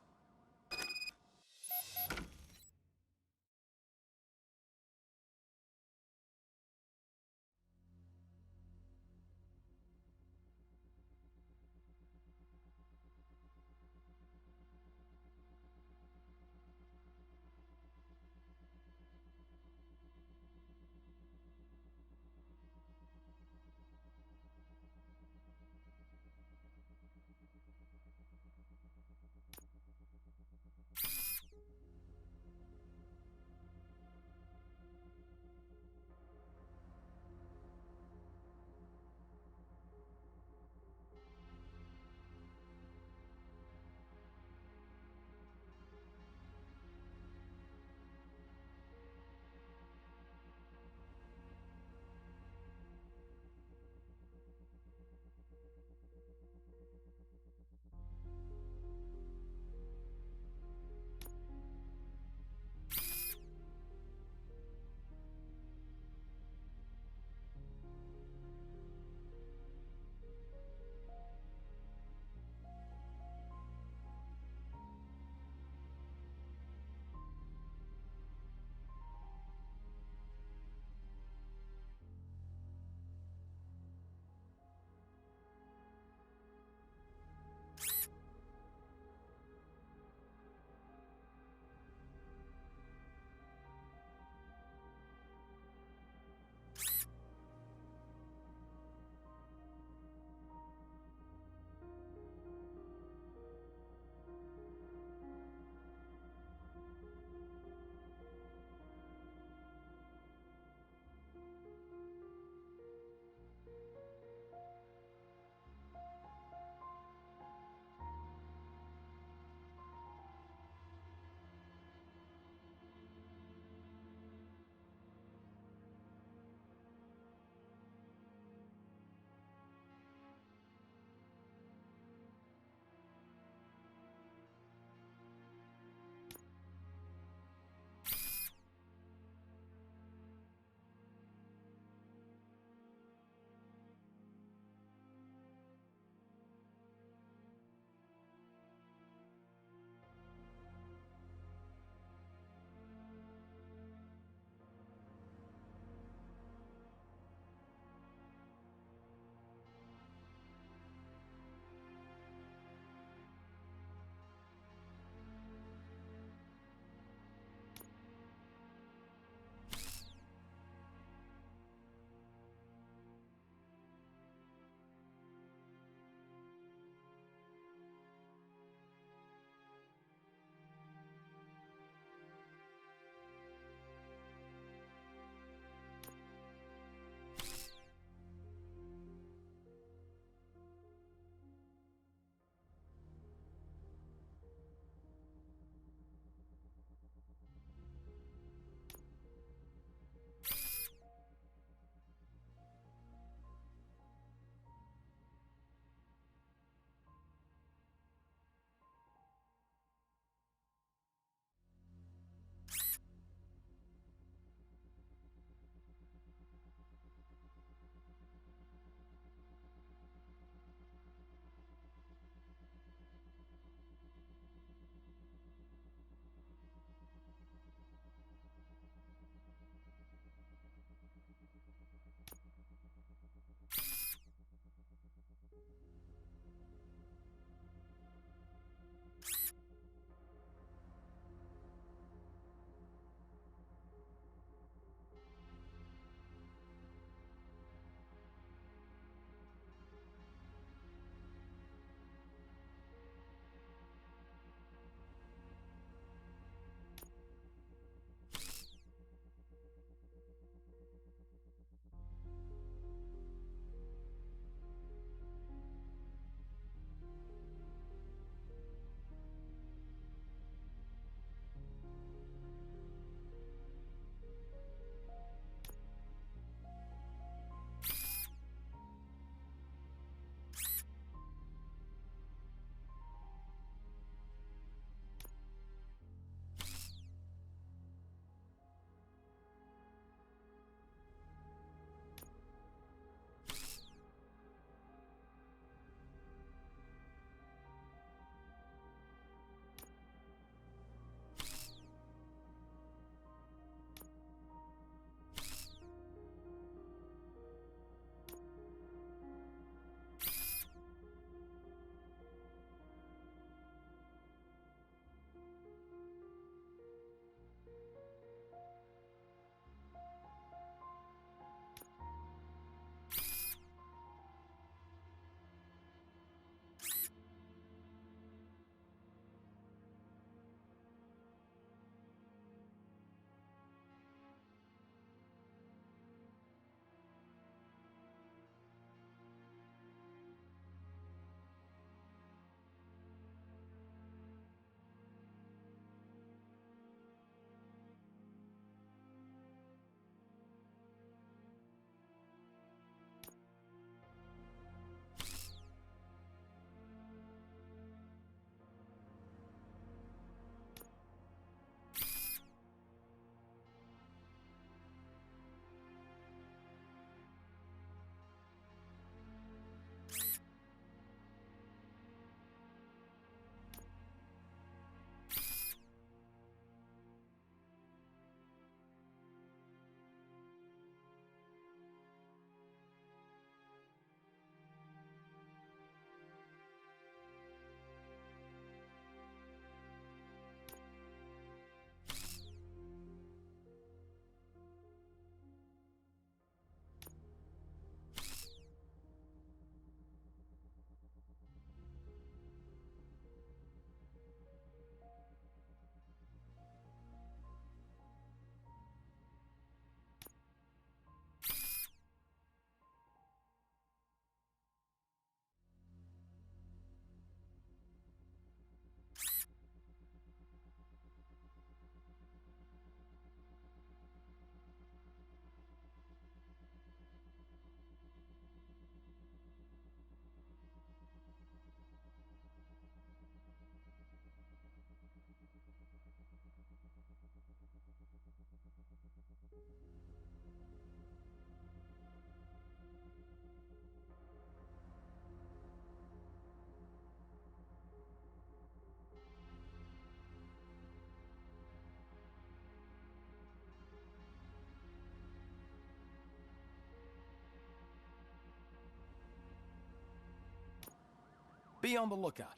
Be on the lookout.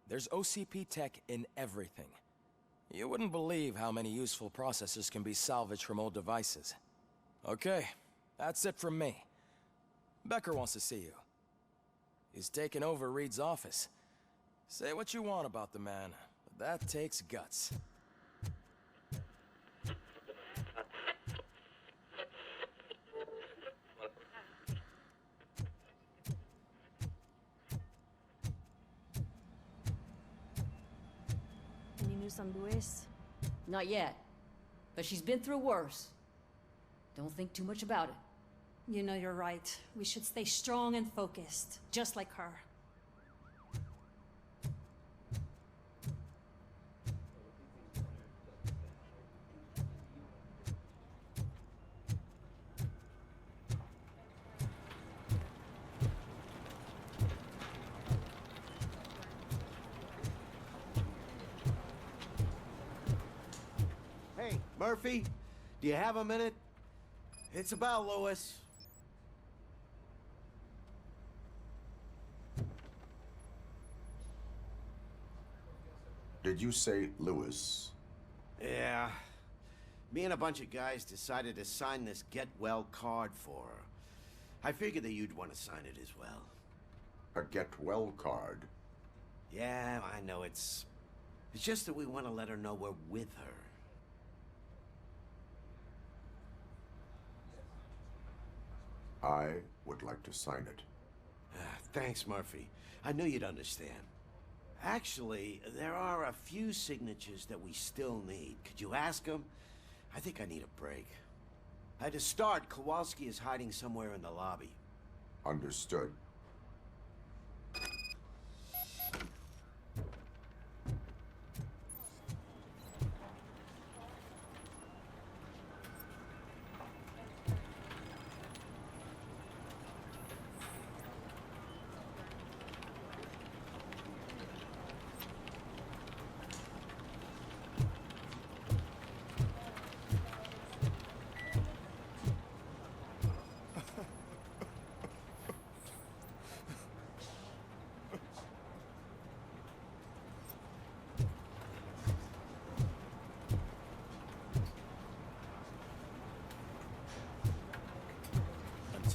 There's OCP tech in everything. You wouldn't believe how many useful processors can be salvaged from old devices. Okay, that's it from me. Becker wants to see you. He's taken over Reed's office. Say what you want about the man, but that takes guts. Any news on Luis? Not yet. But she's been through worse. Don't think too much about it. You know you're right. We should stay strong and focused, just like her. Hey, Murphy, do you have a minute? It's about Lewis. Did you say Lewis? Yeah. Me and a bunch of guys decided to sign this get well card for her. I figured that you'd want to sign it as well. A get well card? Yeah, I know it's just that we want to let her know we're with her. I would like to sign it. Thanks, Murphy. I knew you'd understand. Actually, there are a few signatures that we still need. Could you ask them? I think I need a break. To start, Kowalski is hiding somewhere in the lobby. Understood.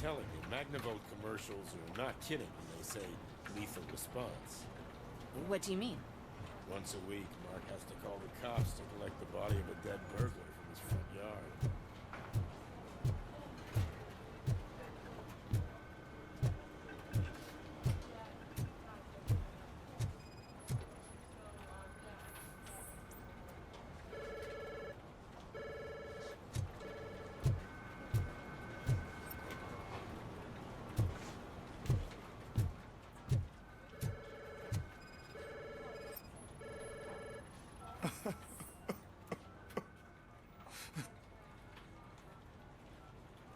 Telling you, Magnavolt commercials are not kidding when they say lethal response. What do you mean? Once a week, Mark has to call the cops to collect the body of a dead burglar from his front yard.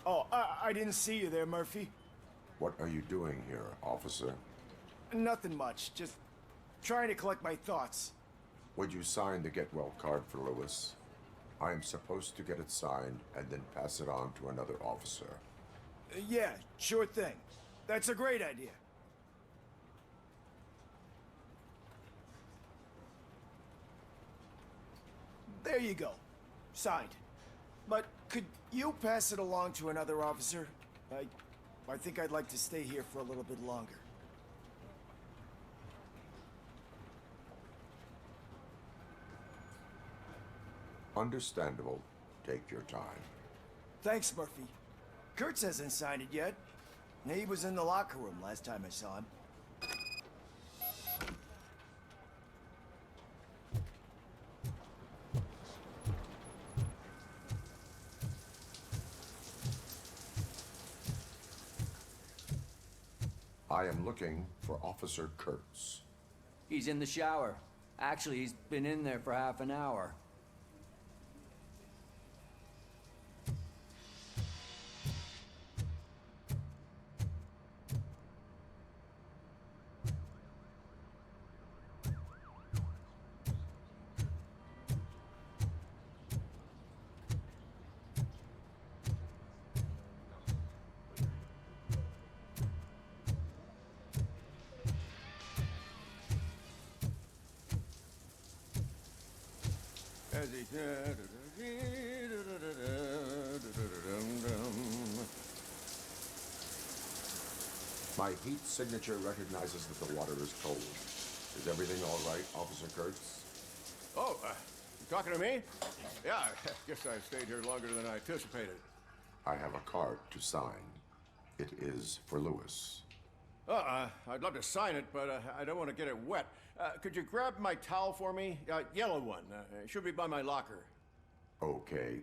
Oh, I didn't see you there, Murphy. What are you doing here, officer? Nothing much, just trying to collect my thoughts. Would you sign the get well card for Lewis? I am supposed to get it signed and then pass it on to another officer. Yeah, sure thing. That's a great idea. There you go. Signed. But could you pass it along to another officer? I think I'd like to stay here for a little bit longer. Understandable. Take your time. Thanks, Murphy. Kurtz hasn't signed it yet. He was in the locker room last time I saw him. I am looking for Officer Kurtz. He's in the shower. Actually, he's been in there for half an hour. has he... My heat signature recognizes that the water is cold. Is everything all right, Officer Kurtz? Oh, you talking to me? Yeah, I guess I stayed here longer than I anticipated. I have a card to sign. It is for Lewis. I'd love to sign it, but I don't want to get it wet. Could you grab my towel for me? Yellow one. It should be by my locker. Okay.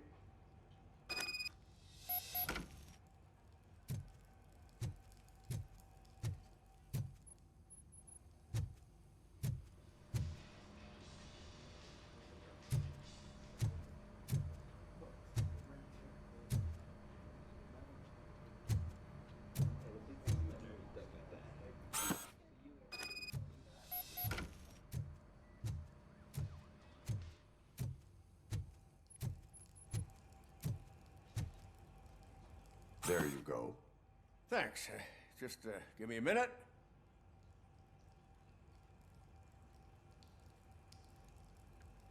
There you go. Thanks. Just give me a minute.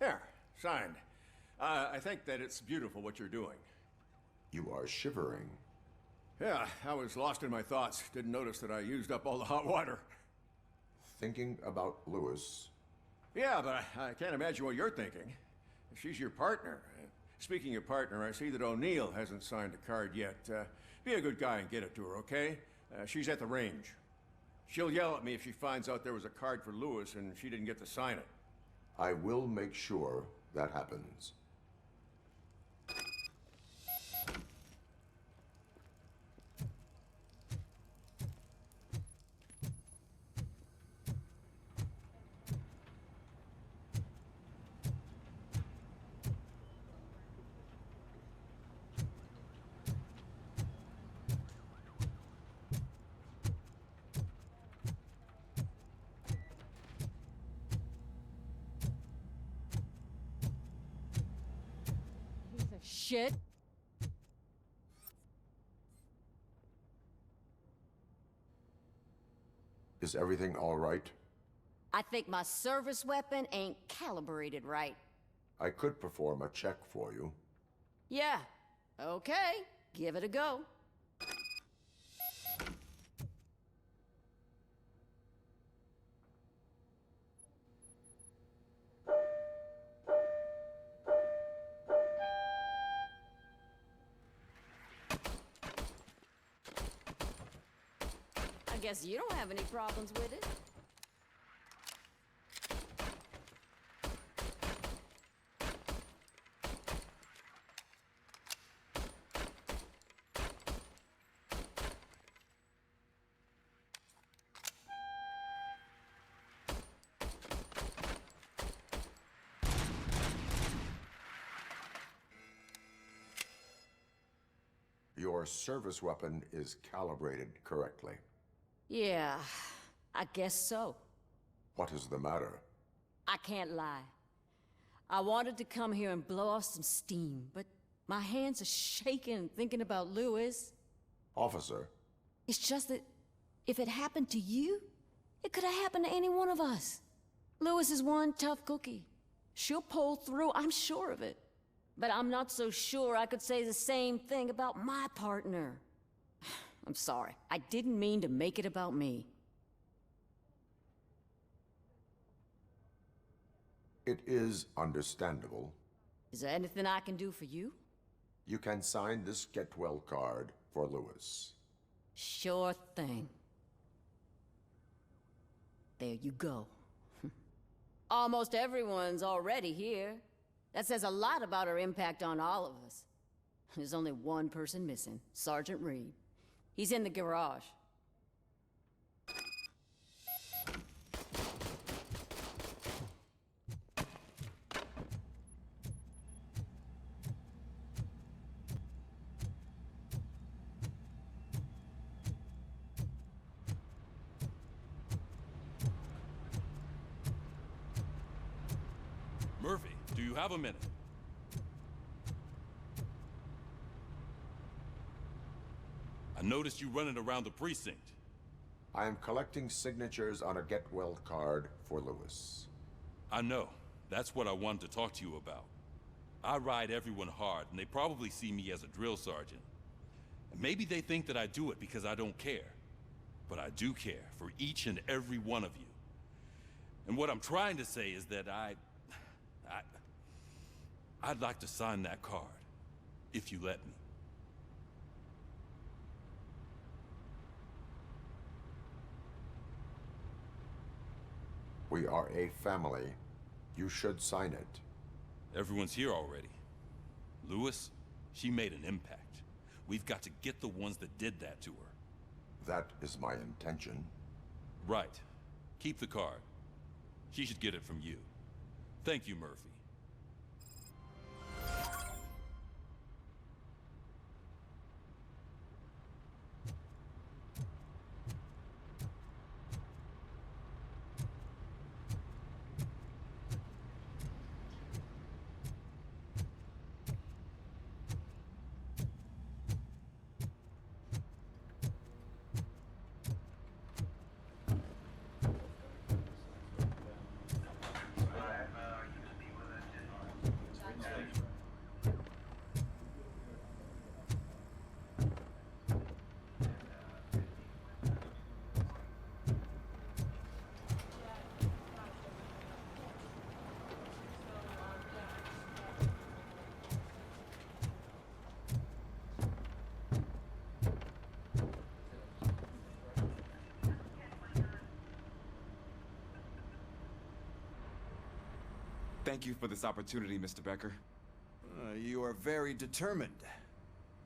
There, signed. I think that it's beautiful what you're doing. You are shivering. Yeah, I was lost in my thoughts. Didn't notice that I used up all the hot water. Thinking about Lewis. Yeah, but I can't imagine what you're thinking. She's your partner. Speaking of partner, I see that O'Neill hasn't signed a card yet. Be a good guy and get it to her, okay? She's at the range. She'll yell at me if she finds out there was a card for Lewis and she didn't get to sign it. I will make sure that happens. Shit. Is everything all right? I think my service weapon ain't calibrated right. I could perform a check for you. Yeah. Okay. Give it a go. I guess you don't have any problems with it. Your service weapon is calibrated correctly. Yeah, I guess so. What is the matter? I can't lie. I wanted to come here and blow off some steam, but my hands are shaking thinking about Lewis. Officer. It's just that if it happened to you, it could have happened to any one of us. Lewis is one tough cookie. She'll pull through, I'm sure of it. But I'm not so sure I could say the same thing about my partner. I'm sorry. I didn't mean to make it about me. It is understandable. Is there anything I can do for you? You can sign this Get Well card for Lewis. Sure thing. There you go. Almost everyone's already here. That says a lot about her impact on all of us. There's only one person missing, Sergeant Reed. He's in the garage. Murphy, do you have a minute? I noticed you running around the precinct. I am collecting signatures on a Get Well card for Lewis. I know. That's what I wanted to talk to you about. I ride everyone hard, and they probably see me as a drill sergeant. And maybe they think that I do it because I don't care. But I do care for each and every one of you. And what I'm trying to say is that I'd like to sign that card, if you let me. We are a family. You should sign it. Everyone's here already. Lewis, she made an impact. We've got to get the ones that did that to her. That is my intention. Right. Keep the card. She should get it from you. Thank you, Murphy. Thank you for this opportunity, Mr. Becker. You are very determined.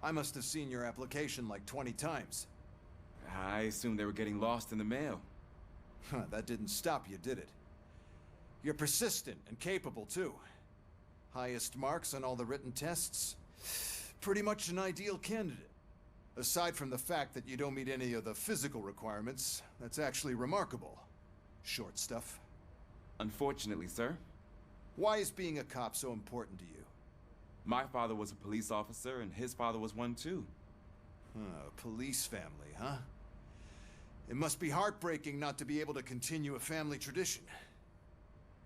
I must have seen your application like 20 times. I assumed they were getting lost in the mail. That didn't stop you, did it? You're persistent and capable, too. Highest marks on all the written tests. Pretty much an ideal candidate. Aside from the fact that you don't meet any of the physical requirements, that's actually remarkable. Short stuff. Unfortunately, sir. Why is being a cop so important to you? My father was a police officer, and his father was one, too. A police family, huh? It must be heartbreaking not to be able to continue a family tradition.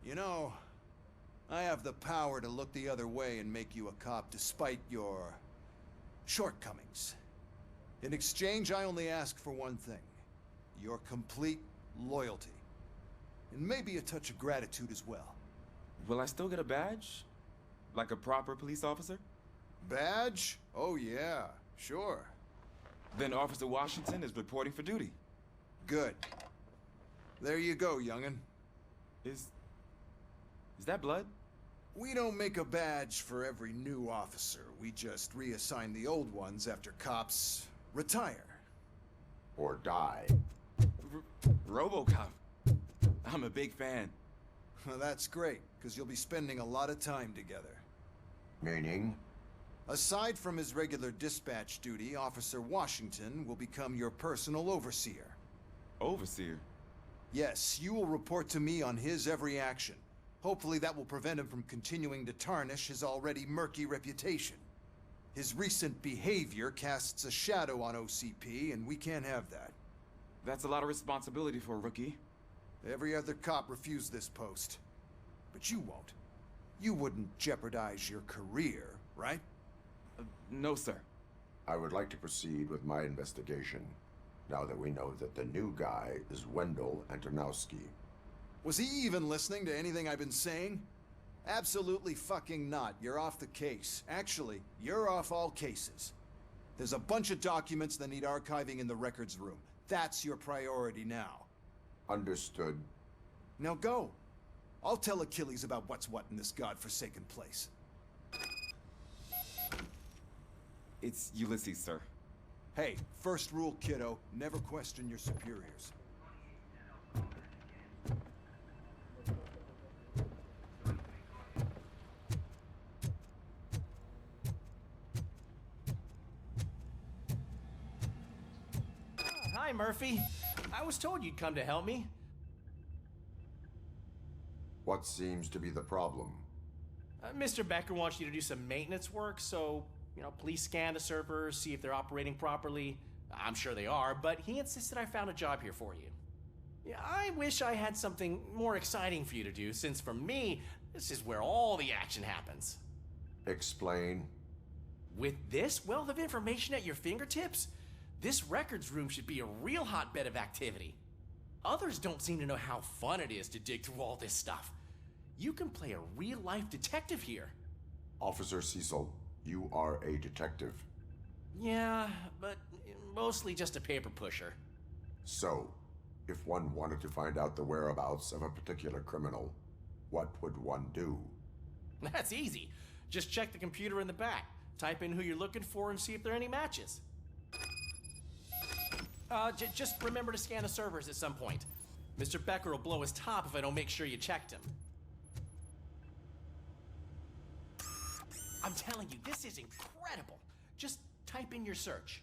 You know, I have the power to look the other way and make you a cop despite your shortcomings. In exchange, I only ask for one thing. Your complete loyalty. And maybe a touch of gratitude as well. Will I still get a badge? Like a proper police officer? Badge? Oh yeah, sure. Then Officer Washington is reporting for duty. Good. There you go, young'un. Is that blood? We don't make a badge for every new officer. We just reassign the old ones after cops retire. Or die. Robocop. I'm a big fan. Well, that's great, because you'll be spending a lot of time together. Meaning? Aside from his regular dispatch duty, Officer Washington will become your personal overseer. Overseer? Yes, you will report to me on his every action. Hopefully that will prevent him from continuing to tarnish his already murky reputation. His recent behavior casts a shadow on OCP, and we can't have that. That's a lot of responsibility for a rookie. Every other cop refused this post. But you won't. You wouldn't jeopardize your career, right? No, sir. I would like to proceed with my investigation, now that we know that the new guy is Wendell Antonowski. Was he even listening to anything I've been saying? Absolutely fucking not. You're off the case. Actually, you're off all cases. There's a bunch of documents that need archiving in the records room. That's your priority now. Understood. Now go. I'll tell Achilles about what's what in this godforsaken place. It's Ulysses, sir. Hey, first rule, kiddo, never question your superiors. Hi, Murphy. I was told you'd come to help me. What seems to be the problem? Mr. Becker wants you to do some maintenance work, so, please scan the servers, see if they're operating properly. I'm sure they are, but he insisted I found a job here for you. Yeah, I wish I had something more exciting for you to do, since for me, this is where all the action happens. Explain. With this wealth of information at your fingertips, this records room should be a real hotbed of activity. Others don't seem to know how fun it is to dig through all this stuff. You can play a real-life detective here. Officer Cecil, you are a detective. Yeah, but mostly just a paper pusher. So, if one wanted to find out the whereabouts of a particular criminal, what would one do? That's easy. Just check the computer in the back. Type in who you're looking for and see if there are any matches. Just remember to scan the servers at some point. Mr. Becker will blow his top if I don't make sure you checked him. I'm telling you, this is incredible. Just type in your search.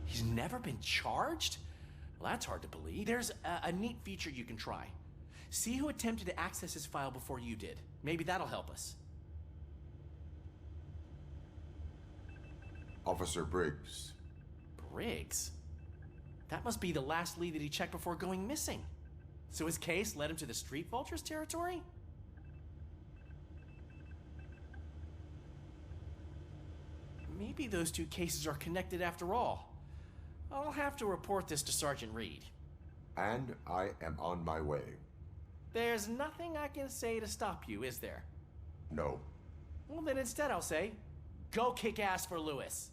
He's never been charged? Well, that's hard to believe. There's a neat feature you can try. See who attempted to access his file before you did. Maybe that'll help us. Officer Briggs. Briggs? That must be the last lead that he checked before going missing. So his case led him to the Street Vultures territory? Maybe those two cases are connected after all. I'll have to report this to Sergeant Reed. And I am on my way. There's nothing I can say to stop you, is there? No. Well, then instead I'll say, go kick ass for Lewis.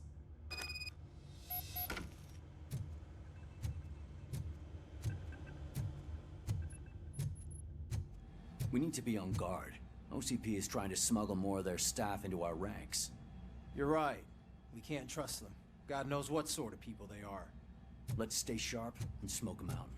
We need to be on guard. OCP is trying to smuggle more of their staff into our ranks. You're right. We can't trust them. God knows what sort of people they are. Let's stay sharp and smoke them out.